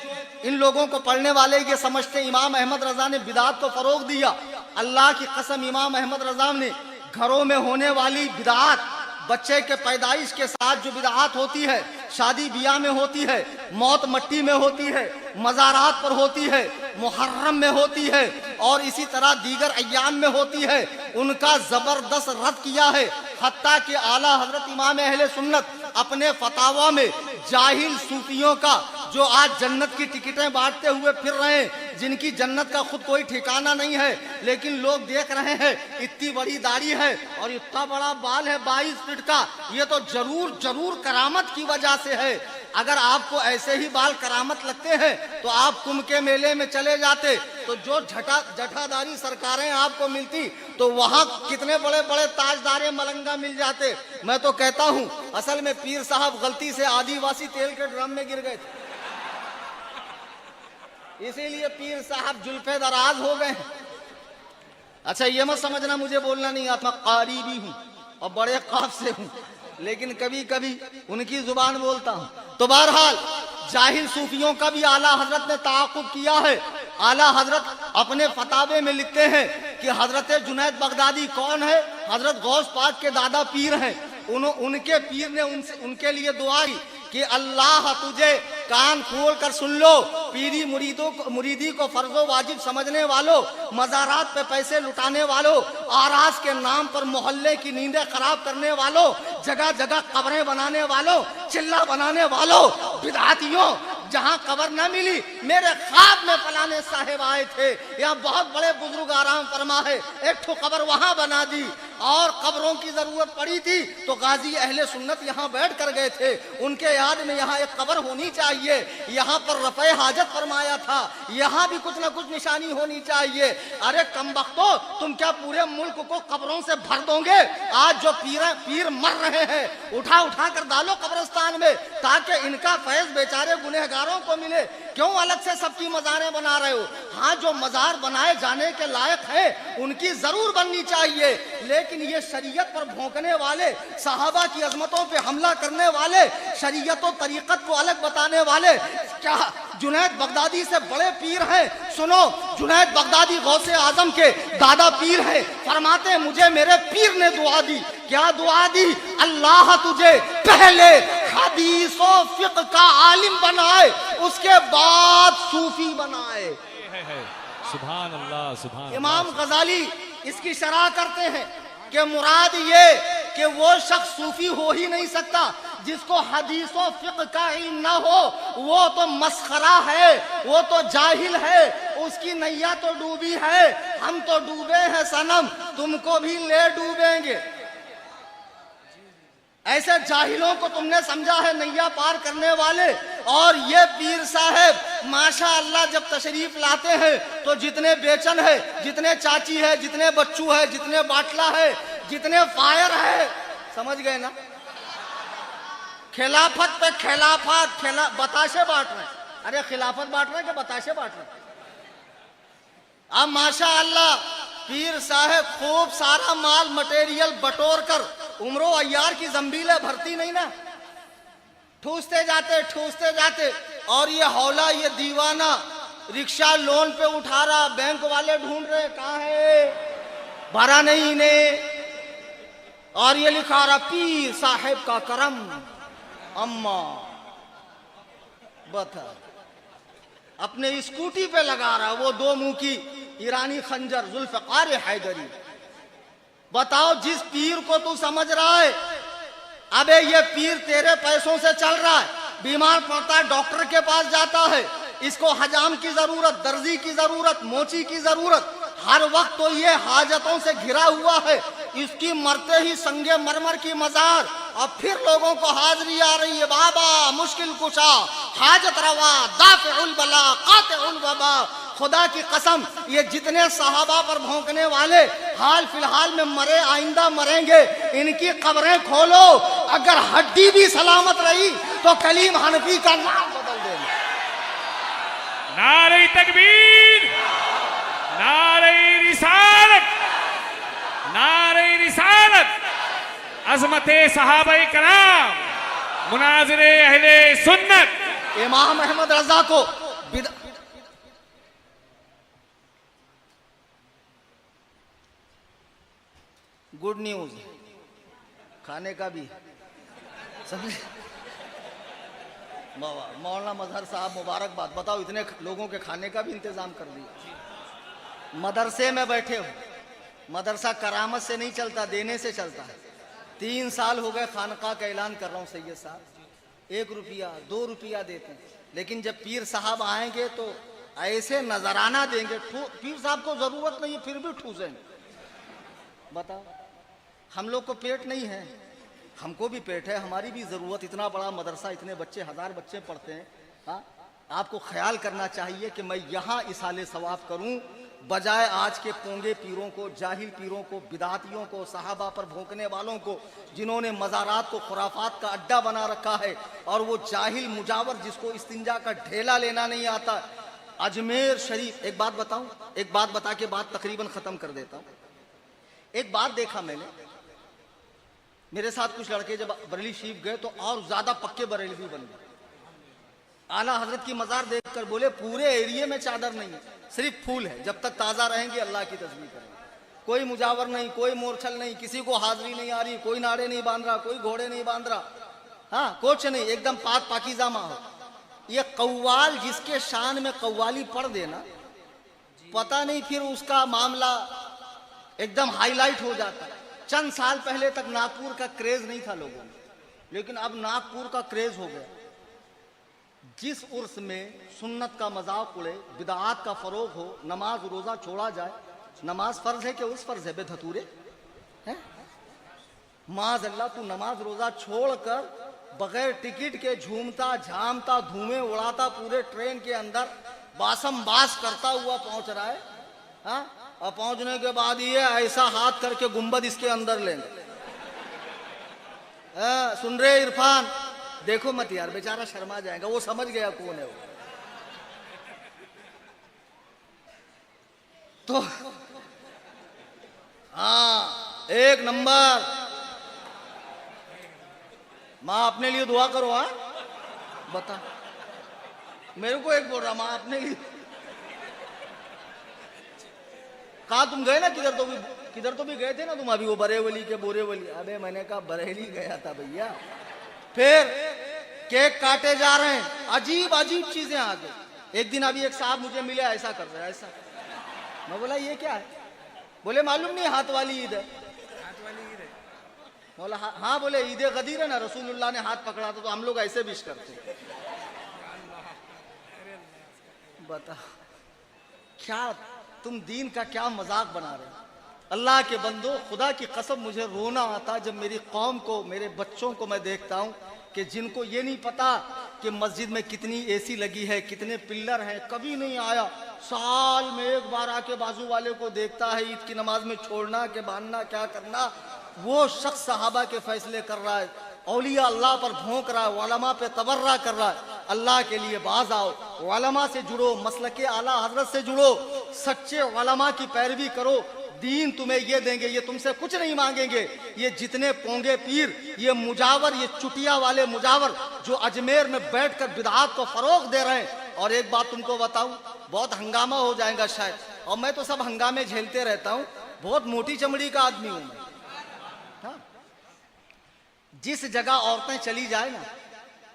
इन लोगों को पढ़ने वाले ये समझते इमाम अहमद रजा ने बिदात को फरोग दिया। अल्लाह की कसम, इमाम अहमद रजा ने घरों में होने वाली बिदात, बच्चे के पैदाइश के साथ जो बिदात होती है, शादी बियाह में होती है, मौत मट्टी में होती है, मज़ारात पर होती है, मुहर्रम में होती है और इसी तरह दीगर अय्याम में होती है, उनका जबरदस्त रद्द किया है। हत्ता कि आला हजरत इमाम अहले सुन्नत अपने फतावा में जाहिल सूफियों का, जो आज जन्नत की टिकटें बांटते हुए फिर रहे हैं, जिनकी जन्नत का खुद कोई ठिकाना नहीं है, लेकिन लोग देख रहे हैं इतनी बड़ी दाढ़ी है और इतना बड़ा बाल है 22 फीट का, ये तो जरूर जरूर करामत की वजह से है। अगर आपको ऐसे ही बाल करामत लगते हैं तो आप कुंभ के मेले में चले जाते, तो जो जठाधारी सरकारें आपको मिलती तो वहां कितने बड़े बड़े ताजदारे मलंगा मिल जाते। मैं तो कहता हूं असल में पीर साहब गलती से आदिवासी तेल के ड्रम में गिर गए थे, इसीलिए पीर साहब जुल्फे दराज हो गए। अच्छा ये मत समझना मुझे बोलना नहीं आता, कारी भी हूं और बड़े काफ से हूं, लेकिन कभी कभी उनकी जुबान बोलता हूं। तो बहरहाल जाहिल सूफियों का भी आला हजरत ने ताक़ुब किया है। आला हजरत अपने फतावे में लिखते हैं कि हजरत जुनैद बगदादी कौन है? हजरत गौस पाक के दादा पीर हैं। उनके पीर ने उनके लिए दुआ की कि अल्लाह तुझे कान खोल कर सुन लो, पीरी मुरीदी को फर्जो वाजिब समझने वालों, मज़ारात पे पैसे लुटाने वालों, आरास के नाम पर मोहल्ले की नींदें खराब करने वालों, जगह जगह कब्रें बनाने वालों, चिल्ला बनाने वालों, बिदअतियों, जहां कब्र न मिली मेरे ख्वाब में फलाने साहेब आए थे, यहाँ बहुत बड़े बुजुर्ग आराम फरमा है, एक ठो कब्र वहां बना दी, और कब्रों की जरूरत पड़ी थी तो गाजी अहले सुन्नत यहाँ बैठ कर गए थे, उनके याद में यहाँ एक कब्र होनी चाहिए, यहाँ पर रफ़े हाजत फरमाया था, यहाँ भी कुछ न कुछ निशानी होनी चाहिए। अरे कमबख्तो, तुम क्या पूरे मुल्क को कब्रों से भर दोगे? आज जो पीर मर रहे हैं उठा उठा कर डालो कब्रिस्तान में, ताकि इनका फैज बेचारे गुनहगारों को मिले। क्यों अलग से सबकी मज़ारें बना रहे हो? हाँ, जो मज़ार बनाए जाने के लायक है उनकी जरूर बननी चाहिए, लेकिन ये शरीयत पर भौंकने वाले, सहाबा की अजमतों पे हमला करने वाले, शरीयत और तरीकत को अलग बताने वाले, क्या जुनैद बगदादी से बड़े पीर हैं? सुनो, जुनैद बगदादी गौसे आजम के दादा पीर हैं। फरमाते हैं मुझे मेरे पीर ने दुआ दी। क्या दुआ दी? अल्लाह तुझे पहले हदीस और फिक़्ह का आलिम बनाए, उसके बाद सूफी बनाए। सुभान अल्लाह, सुभान अल्लाह। इमाम गजाली इसकी शरह करते हैं कि मुराद ये कि वो शख्स सूफी हो ही नहीं सकता जिसको हदीस और फिक़्ह का इल्म न हो। वो तो मस्खरा है, वो तो जाहिल है, उसकी नैया तो डूबी है। हम तो डूबे हैं सनम, तुमको भी ले डूबेंगे। ऐसे जाहिलों को तुमने समझा है नैया पार करने वाले। और ये पीर साहब माशाअल्लाह जब तशरीफ लाते हैं तो जितने बेचन है, जितने चाची है, जितने बच्चू है, जितने बाटला है, जितने फायर है, समझ गए ना? खिलाफत पे खिलाफत, बताशे बांट रहे हैं। अरे खिलाफत बांट रहे हैं कि बताशे बांट रहे हैं? अब माशाअल्लाह पीर साहब खूब सारा माल मटेरियल बटोर कर उम्रो अय्यार की जंबीलें भरती नहीं ना, ठूसते जाते। और ये हौला, ये दीवाना रिक्शा लोन पे उठा रहा, बैंक वाले ढूंढ रहे कहाँ है, भरा नहीं इन्हें। और ये लिखा रहा पीर साहब का करम। अम्मा बता, अपने स्कूटी पे लगा रहा वो दो मुंह की ईरानी खंजर जुल्फ़िकार हैदरी। बताओ, जिस पीर को तू समझ रहा है, अबे ये पीर तेरे पैसों से चल रहा है, बीमार पड़ता है डॉक्टर के पास जाता है, इसको हजाम की जरूरत, दर्जी की जरूरत, मोची की जरूरत, हर वक्त तो ये हाजतों से घिरा हुआ है। इसकी मरते ही संगे मरमर की मजार, और फिर लोगों को हाजिरी आ रही है, बाबा मुश्किल कुशा, हाजत रवा, दाफ़िउल बला, कातिउल वबा। खुदा की कसम, ये जितने सहाबा पर भौंकने वाले हाल फिलहाल में मरे, आइंदा मरेंगे, इनकी कब्रें खोलो, अगर हड्डी भी सलामत रही तो कलीम हनफी का नाम बदल देना। नारे तकबीर, नारे रिसालत, नारे रिसालत, अज़मते सहाबाए कराम, मुनाज़िरे अहले सुन्नत। इमाम अहमद रजा को गुड न्यूज, खाने का भी समझे। मौलाना मजहर साहब मुबारकबाद, बताओ इतने लोगों के खाने का भी इंतजाम कर दिया। मदरसे में बैठे हो, मदरसा करामत से नहीं चलता, देने से चलता है। 3 साल हो गए खानका का ऐलान कर रहा हूँ सैयद साहब, 1 रुपया 2 रुपया देते हैं, लेकिन जब पीर साहब आएंगे तो ऐसे नजराना देंगे। पीर साहब को जरूरत नहीं है फिर भी ठूसेंगे। बताओ, हम लोग को पेट नहीं है, हमको भी पेट है, हमारी भी जरूरत। इतना बड़ा मदरसा, इतने बच्चे, 1000 बच्चे पढ़ते हैं। हाँ, आपको ख्याल करना चाहिए कि मैं यहाँ इसाले सवाब करूँ, बजाय आज के पोंगे पीरों को, जाहिल पीरों को, बिदातियों को, सहाबा पर भौंकने वालों को, जिन्होंने मज़ारात को खुराफात का अड्डा बना रखा है, और वो जाहिल मुजावर जिसको इस्तिंजा का ढेला लेना नहीं आता। अजमेर शरीफ, एक बात बताऊं, एक बात बता के बात तकरीबन ख़त्म कर देता हूँ। एक बात देखा मैंने, मेरे साथ कुछ लड़के जब बरेली शरीफ गए तो और ज़्यादा पक्के बरेलवी बन गए। आला हजरत की मज़ार देखकर बोले पूरे एरिया में चादर नहीं है, सिर्फ फूल है, जब तक ताज़ा रहेंगे अल्लाह की तस्बीह करेंगे। कोई मुजावर नहीं, कोई मोरछल नहीं, किसी को हाजिरी नहीं आ रही, कोई नाड़े नहीं बांध रहा, कोई घोड़े नहीं बांध रहा, हाँ कुछ नहीं, एकदम पाक पाकीज़ा माहौल। ये कव्वाल जिसके शान में कव्वाली पढ़ देना, पता नहीं फिर उसका मामला एकदम हाईलाइट हो जाता है। चंद साल पहले तक नागपुर का क्रेज नहीं था लोगों में, लेकिन अब नागपुर का क्रेज हो गया। जिस उर्स में सुन्नत का मजाक उड़े, बिदात का फरोग हो, नमाज रोजा छोड़ा जाए, नमाज फर्ज है कि उस फर्ज है बेधतूरे हैं? माज अल्लाह, तू नमाज रोजा छोड़कर बगैर टिकट के झूमता झामता धुएं उड़ाता पूरे ट्रेन के अंदर बासम बास करता हुआ पहुंच रहा है। हाँ, और पहुंचने के बाद ये ऐसा हाथ करके गुंबद इसके अंदर लेंगे। सुन रहे इरफान, देखो मत यार, बेचारा शर्मा जाएगा, वो समझ गया कौन है वो। तो हाँ, एक नंबर। माँ अपने लिए दुआ करो। हाँ बता, मेरे को एक बोल रहा माँ अपने लिए। कहा तुम गए ना किधर तो भी गए थे ना तुम अभी, वो बरेवली के बोरेवली। अबे मैंने कहा बरेली गया था भैया। फिर केक काटे जा रहे हैं, अजीब अजीब चीजें आ गई। एक दिन अभी एक साहब मुझे मिले, ऐसा कर रहे हैं ऐसा। मैं बोला ये क्या है? बोले मालूम नहीं हाथ वाली ईद है। बोला हाँ। बोले ईद गदीर है ना, रसूलुल्लाह ने हाथ पकड़ा था तो हम लोग ऐसे विश करते। बता क्या तुम दीन का क्या मजाक बना रहे हो? अल्लाह के बंदो, खुदा की कसम मुझे रोना आता जब मेरी कौम को, मेरे बच्चों को मैं देखता हूँ कि जिनको ये नहीं पता कि मस्जिद में कितनी एसी लगी है, कितने पिल्लर हैं। कभी नहीं आया, साल में एक बार आके बाजू वाले को देखता है ईद की नमाज में छोड़ना के बांधना क्या करना। वो शख्स सहाबा के फैसले कर रहा है, औलिया अल्लाह पर भौंक रहा है, उलमा पे तबर्रा कर रहा है। अल्लाह के लिए बाज आओ, उलमा से जुड़ो, मसलके आला हजरत से जुड़ो, सच्चे उलमा की पैरवी करो। दीन तुम्हें ये देंगे, ये तुमसे कुछ नहीं मांगेंगे। ये जितने पोंगे पीर, ये मुजावर, ये चुटिया वाले मुजावर जो अजमेर में बैठकर बिदआत को फरोग दे रहे हैं। और एक बात तुमको बताऊं, बहुत हंगामा हो जाएगा शायद, और मैं तो सब हंगामे झेलते रहता हूं, बहुत मोटी चमड़ी का आदमी हूं मैं। हाँ? जिस जगह औरतें चली जाए ना,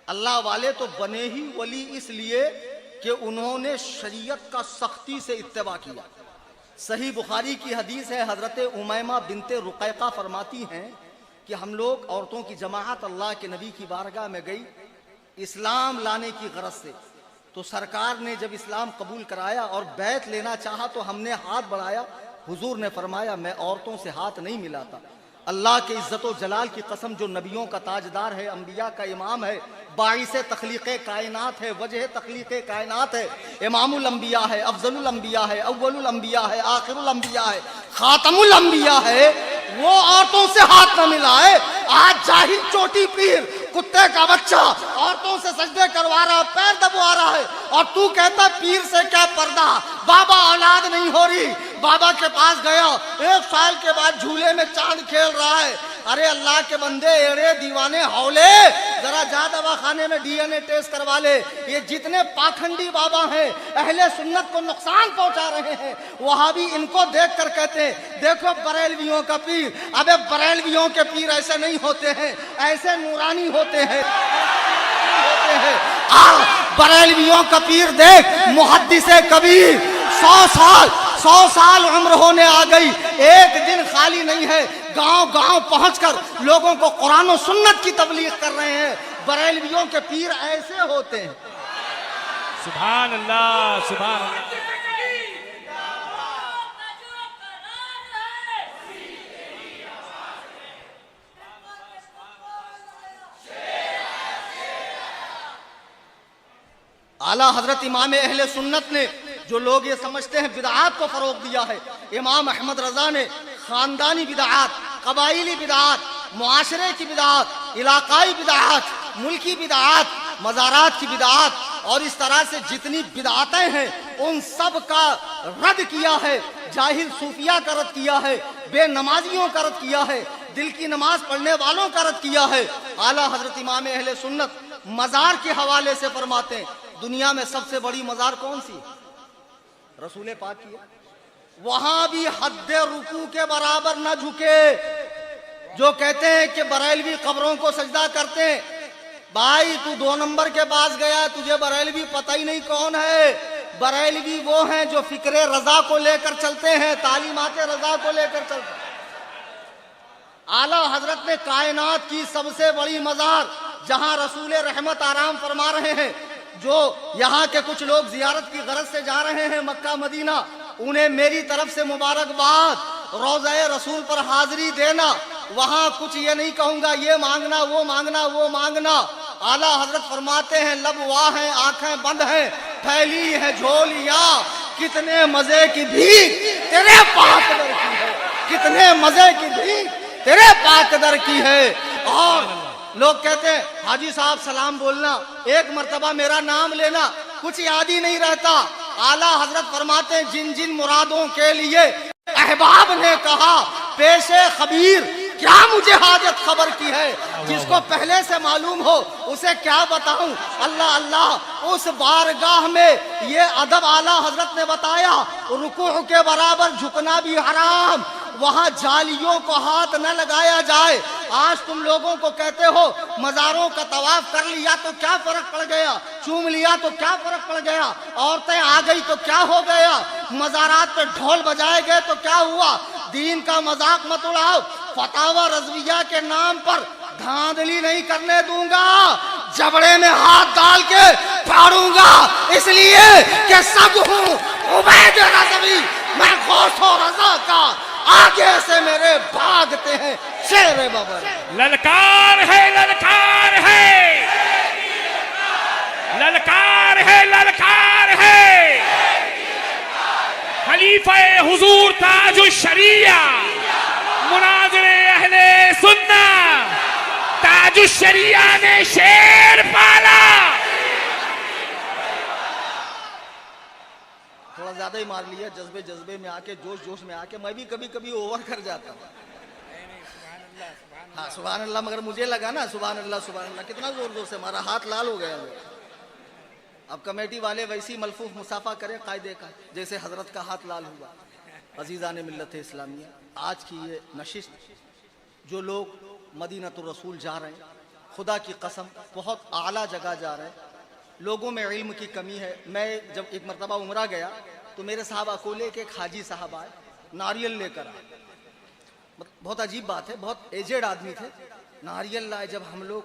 अल्लाह वाले तो बने ही वली इसलिए कि उन्होंने शरीयत का सख्ती से इत्तेबा किया। सही बुखारी की हदीस है, हजरत उमैमा बिनते रुकैका फरमाती हैं कि हम लोग औरतों की जमाअत अल्लाह के नबी की बारगाह में गई इस्लाम लाने की गरज से। तो सरकार ने जब इस्लाम कबूल कराया और बैत लेना चाहा तो हमने हाथ बढ़ाया। हुजूर ने फरमाया मैं औरतों से हाथ नहीं मिलाता। अल्लाह के इज्जत व जलाल की कसम, जो नबियों का ताजदार है, अंबिया का इमाम है, बाइसे तख्लीक़ कायनात है, वजह तख्लीक़ कायनात है, इमामुल अंबिया है, अफजलुल अंबिया है, अव्वलुल अंबिया है, आखिरुल अंबिया है, खातमुल अंबिया है, वो औरतों से हाथ न मिलाए। आज जाहिल चोटी पीर, कुत्ते का बच्चा औरतों से सजदे करवा रहा है, पैर दबवा रहा है, और तू कहता पीर से क्या पर्दा, बाबा औलाद नहीं हो रही। बाबा के पास गया, 1 साल के बाद झूले में चांद खेल रहा है। अरे अल्लाह के बंदे, एड़े दीवाने हौले, जरा जा दवाखाने में डीएनए टेस्ट करवा ले। ये जितने पाखंडी बाबा हैं, अहले सुन्नत को नुकसान पहुंचा रहे हैं, वहां भी इनको देख कर कहते हैं देखो बरेलवियों का पीर। अबे बरेलवियों के पीर ऐसे नहीं होते हैं, ऐसे नूरानी होते हैं। बरेलवियों का पीर देख, मुहद्दिसे कबीर, 100 साल उम्र होने आ गई, एक दिन खाली नहीं है, गांव गांव पहुंचकर लोगों को कुरान और सुन्नत की तबलीग कर रहे हैं। बरेलवियों के पीर ऐसे होते हैं। सुभान अल्लाह, सुभान अल्लाह। आला हजरत इमाम अहले सुन्नत ने, जो लोग ये समझते हैं बिदआत को फरोग दिया है, इमाम अहमद रजा ने खानदानी बिदआत, कबाइली बिदआत, मुआशरे की बिदआत, इलाकाई बिदआत, मुल्की बिदआत, मज़ारात की बिदआत, और इस तरह से जितनी बिदआतें हैं उन सब का रद्द किया है। जाहिल सूफिया का रद्द किया है, बेनमाजियों का रद्द किया है, दिल की नमाज पढ़ने वालों का रद्द किया है। आला हजरत इमाम अहले सुन्नत मज़ार के हवाले से फरमाते हैं, दुनिया में सबसे बड़ी मज़ार कौन सी? रसूल पाक की। वहां भी हद्दे रुकू के बराबर न झुके। जो कहते हैं कि बरेलवी कब्रों को सजदा करते हैं, भाई तू 2 नंबर के पास गया, तुझे बरेलवी पता ही नहीं कौन है। बरेलवी वो हैं जो फिक्रे रजा को लेकर चलते हैं, तालीमाते रजा को लेकर चलते हैं। आला हजरत ने कायनात की सबसे बड़ी मज़ार, जहां रसूल रहमत आराम फरमा रहे हैं, जो यहाँ के कुछ लोग जियारत की गरज से जा रहे हैं मक्का मदीना, उन्हें मेरी तरफ से मुबारकबाद। रोज़े रसूल पर हाजिरी देना, वहां कुछ ये नहीं कहूंगा ये मांगना वो मांगना वो मांगना। आला हजरत फरमाते हैं लब वाह हैं, आंखें बंद हैं, फैली है झोलियां, कितने मजे की भीख तेरे पाक दर की है, कितने मजे की भीख तेरे पाक दर की है। और लोग कहते हैं हाजी साहब सलाम बोलना, एक मर्तबा मेरा नाम लेना, कुछ याद ही नहीं रहता। आला हजरत फरमाते हैं जिन जिन मुरादों के लिए अहबाब ने कहा पेशे खबीर, क्या मुझे हाजत खबर की है, जिसको पहले से मालूम हो उसे क्या बताऊं। अल्लाह अल्लाह, उस बारगाह में ये अदब आला हजरत ने बताया, रुकू के बराबर झुकना भी हराम, वहां जालियों को हाथ न लगाया जाए। आज तुम लोगों को कहते हो मज़ारों का तवाफ कर लिया तो क्या फर्क पड़ गया, चूम लिया तो क्या फर्क पड़ गया, औरतें आ गई तो क्या हो गया, मज़ारात पे ढोल बजाए गए तो क्या हुआ। दीन का मजाक मत उड़ाओ। फतावा रज़विया के नाम पर धांधली नहीं करने दूंगा, जबड़े में हाथ डाल के फाड़ूंगा, इसलिए कि सब हूं उबैद रज़वी, मैं गौस और रज़ा का, आगे से मेरे भागते हैं शेर बबर। ललकार है, ललकार है, ललकार है, ललकार है। खलीफा हुजूर ताजुल शरिया, मुनाज़िरे अहले सुन्ना, ताजुल शरिया ने शेर पाला। थोड़ा ज्यादा ही मार लिया, जज्बे जज्बे में आके, जोश जोश में आके। मैं भी कभी कभी ओवर कर जाता हूँ। हाँ सुभान अल्लाह, मगर मुझे लगा ना सुभान अल्लाह सुभान अल्लाह कितना जोर जोर से मारा, हाथ लाल हो गया। अब कमेटी वाले वैसी मलफूफ मुसाफा करें कायदे का, जैसे हजरत का हाथ लाल हुआ। अजीज़ान मिल्लत इस्लामिया, आज की ये नशिस्त, जो लोग मदीनतुर रसूल जा रहे हैं, खुदा की कसम बहुत आला जगह जा रहे हैं, लोगों में इल्म की कमी है। मैं जब एक मरतबा उमरा गया तो मेरे साहब अकोले के एक हाजी साहब आए, नारियल लेकर आए। बहुत अजीब बात है, बहुत एजेड आदमी थे, नारियल लाए। जब हम लोग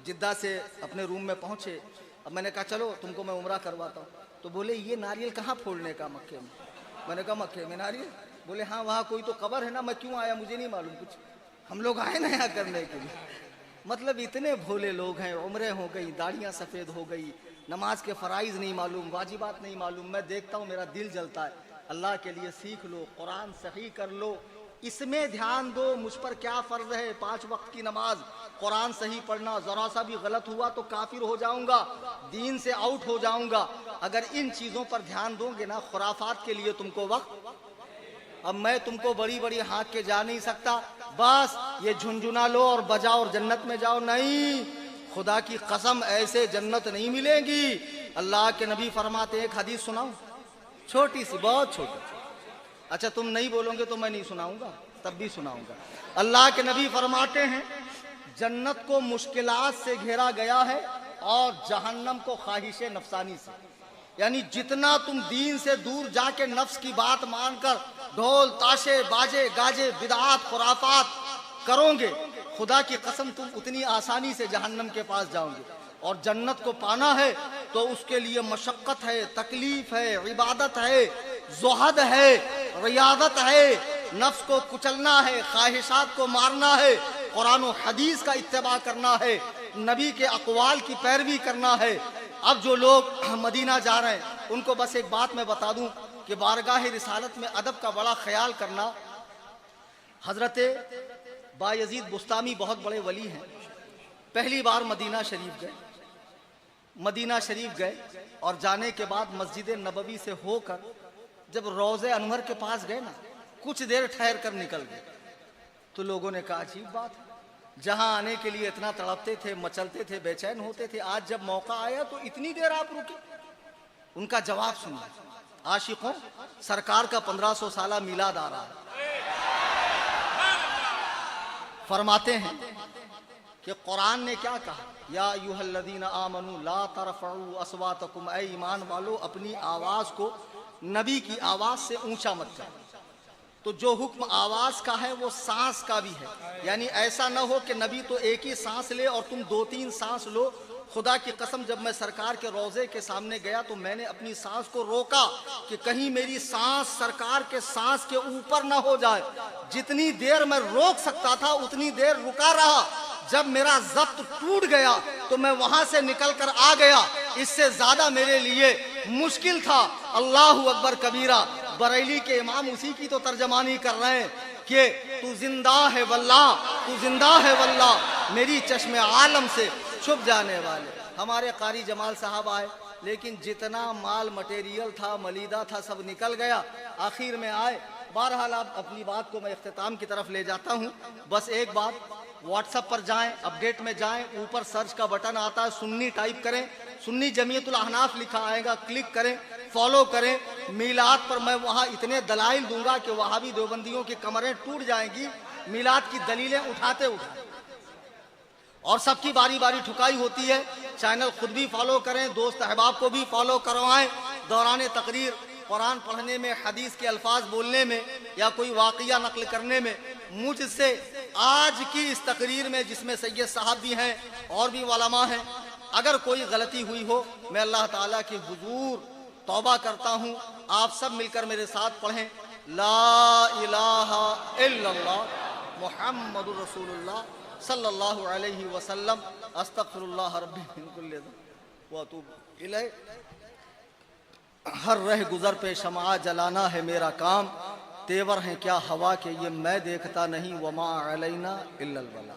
जिद्दा से अपने रूम में पहुंचे, अब मैंने कहा चलो तुमको मैं उमरा करवाता हूँ, तो बोले ये नारियल कहाँ फोड़ने का मक्के में। मैंने कहा मक्के में नारियल, बोले हाँ वहाँ कोई तो कब्र है ना, मैं क्यों आया मुझे नहीं मालूम कुछ, हम लोग आए ना यहाँ करने के लिए। मतलब इतने भोले लोग हैं, उम्रें हो गई, दाढ़ियाँ सफ़ेद हो गई, नमाज के फ़राइज़ नहीं मालूम, वाजिबात नहीं मालूम। मैं देखता हूँ मेरा दिल जलता है। अल्लाह के लिए सीख लो, कुरान सही कर लो, इसमें ध्यान दो। मुझ पर क्या फ़र्ज है, 5 वक्त की नमाज, कुरान सही पढ़ना। ज़रा सा भी गलत हुआ तो काफिर हो जाऊंगा, दीन से आउट हो जाऊंगा। अगर इन चीज़ों पर ध्यान दोगे ना, खुराफात के लिए तुमको वक्त, अब मैं तुमको बड़ी बड़ी हाँक के जा नहीं सकता, बस ये झुनझुना लो और बजाओ और जन्नत में जाओ, नहीं, खुदा की कसम ऐसे जन्नत नहीं मिलेगी। अल्लाह के नबी फरमाते, एक हदीस सुनाऊं, छोटी सी, बहुत छोटी। अच्छा तुम नहीं बोलोगे तो मैं नहीं सुनाऊंगा, तब भी सुनाऊंगा। अल्लाह के नबी फरमाते हैं, जन्नत को मुश्किलात से घेरा गया है और जहन्नम को ख्वाहिश नफसानी से। यानी जितना तुम दीन से दूर जाके नफ्स की बात मानकर ढोल ताशे बाजे गाजे बिदआत खुराफात करोगे, खुदा की कसम तुम उतनी आसानी से जहन्नम के पास जाओगे। और जन्नत को पाना है तो उसके लिए मशक्क़त है, तकलीफ है, इबादत है, ज़ुहद है, रियादत है, नफ्स को कुचलना है, ख्वाहिशात को मारना है, कुरान और हदीस का इत्तिबा करना है, नबी के अक़वाल की पैरवी करना है। अब जो लोग मदीना जा रहे हैं उनको बस एक बात मैं बता दूं कि बारगाह रिसालत में अदब का बड़ा ख्याल करना। हजरत बायजीद बुस्तामी बहुत बड़े वली हैं, पहली बार मदीना शरीफ गए। मदीना शरीफ गए और जाने के बाद मस्जिद नबवी से होकर जब रोज़े अनवर के पास गए ना, कुछ देर ठहर कर निकल गए, तो लोगों ने कहा अजीब बात है, जहां आने के लिए इतना तड़पते थे, मचलते थे, बेचैन होते थे, आज जब मौका आया तो इतनी देर आप रुके। उनका जवाब सुनिए, आशिकों, सरकार का 1500 साला मिलाद आ रहा है। फरमाते हैं कि कुरान ने क्या कहा, या अय्युहल्लज़ीना आमनू ला तरफ़ऊ अस्वातकुम, ऐ ईमान वालो अपनी आवाज़ को नबी की आवाज़ से ऊंचा मत करो। तो जो हुक्म आवाज़ का है वो सांस का भी है। यानी ऐसा ना हो कि नबी तो एक ही सांस ले और तुम 2-3 सांस लो। खुदा की कसम जब मैं सरकार के रोज़े के सामने गया तो मैंने अपनी सांस को रोका कि कहीं मेरी सांस सरकार के सांस के ऊपर ना हो जाए। जितनी देर मैं रोक सकता था उतनी देर रुका रहा। जब मेरा ज़ब्त टूट गया तो मैं वहां से निकल कर आ गया। इससे ज्यादा मेरे लिए मुश्किल था। अल्लाहु अकबर कबीरा। बरेली के इमाम उसी की तो तर्जमानी कर रहे हैं कि तू जिंदा है वल्लाह, तू जिंदा है वल्लाह, मेरी चश्मे आलम से छुप जाने वाले। हमारे कारी जमाल साहब आए, लेकिन जितना माल मटेरियल था, मलीदा था, सब निकल गया। आखिर में आए। बहरहाल आप अपनी बात को मैं इख्तिताम की तरफ ले जाता हूँ। बस एक बात, व्हाट्सएप पर जाएं, अपडेट में जाएं, ऊपर सर्च का बटन आता है, सुन्नी टाइप करें, सुन्नी जमीयतुल अहनाफ लिखा आएगा, क्लिक करें, फॉलो करें। मीलाद पर मैं वहाँ इतने दलाइल दूंगा कि वहाबी देवबंदियों की कमरें टूट जाएंगी, मीलाद की दलीलें उठाते उठाते। और सबकी बारी बारी ठुकाई होती है। चैनल खुद भी फॉलो करें, दोस्त अहबाब को भी फॉलो करवाएं। दौरान तकरीर कुरान पढ़ने में, हदीस के अल्फाज बोलने में या कोई वाक़िया नकल करने में मुझसे आज की इस तकरीर में, जिसमें सैयद साहब भी हैं और भी उलमा हैं, अगर कोई गलती हुई हो, मैं अल्लाह ताला के हुजूर तौबा करता हूँ। आप सब मिलकर मेरे साथ पढ़ें, ला इलाहा इल्लल्लाह मुहम्मदुर रसूलुल्लाह सल्लल्लाहु अलैहि वसल्लम, अस्तगफिरुल्लाह रब्बी मिन कुल्लि ज़ंब व अतूबु इलैह। हर रह गुजर पे शमा जलाना है मेरा काम, तेवर हैं क्या हवा के ये मैं देखता नहीं, वमा अलैना इल्लल बला।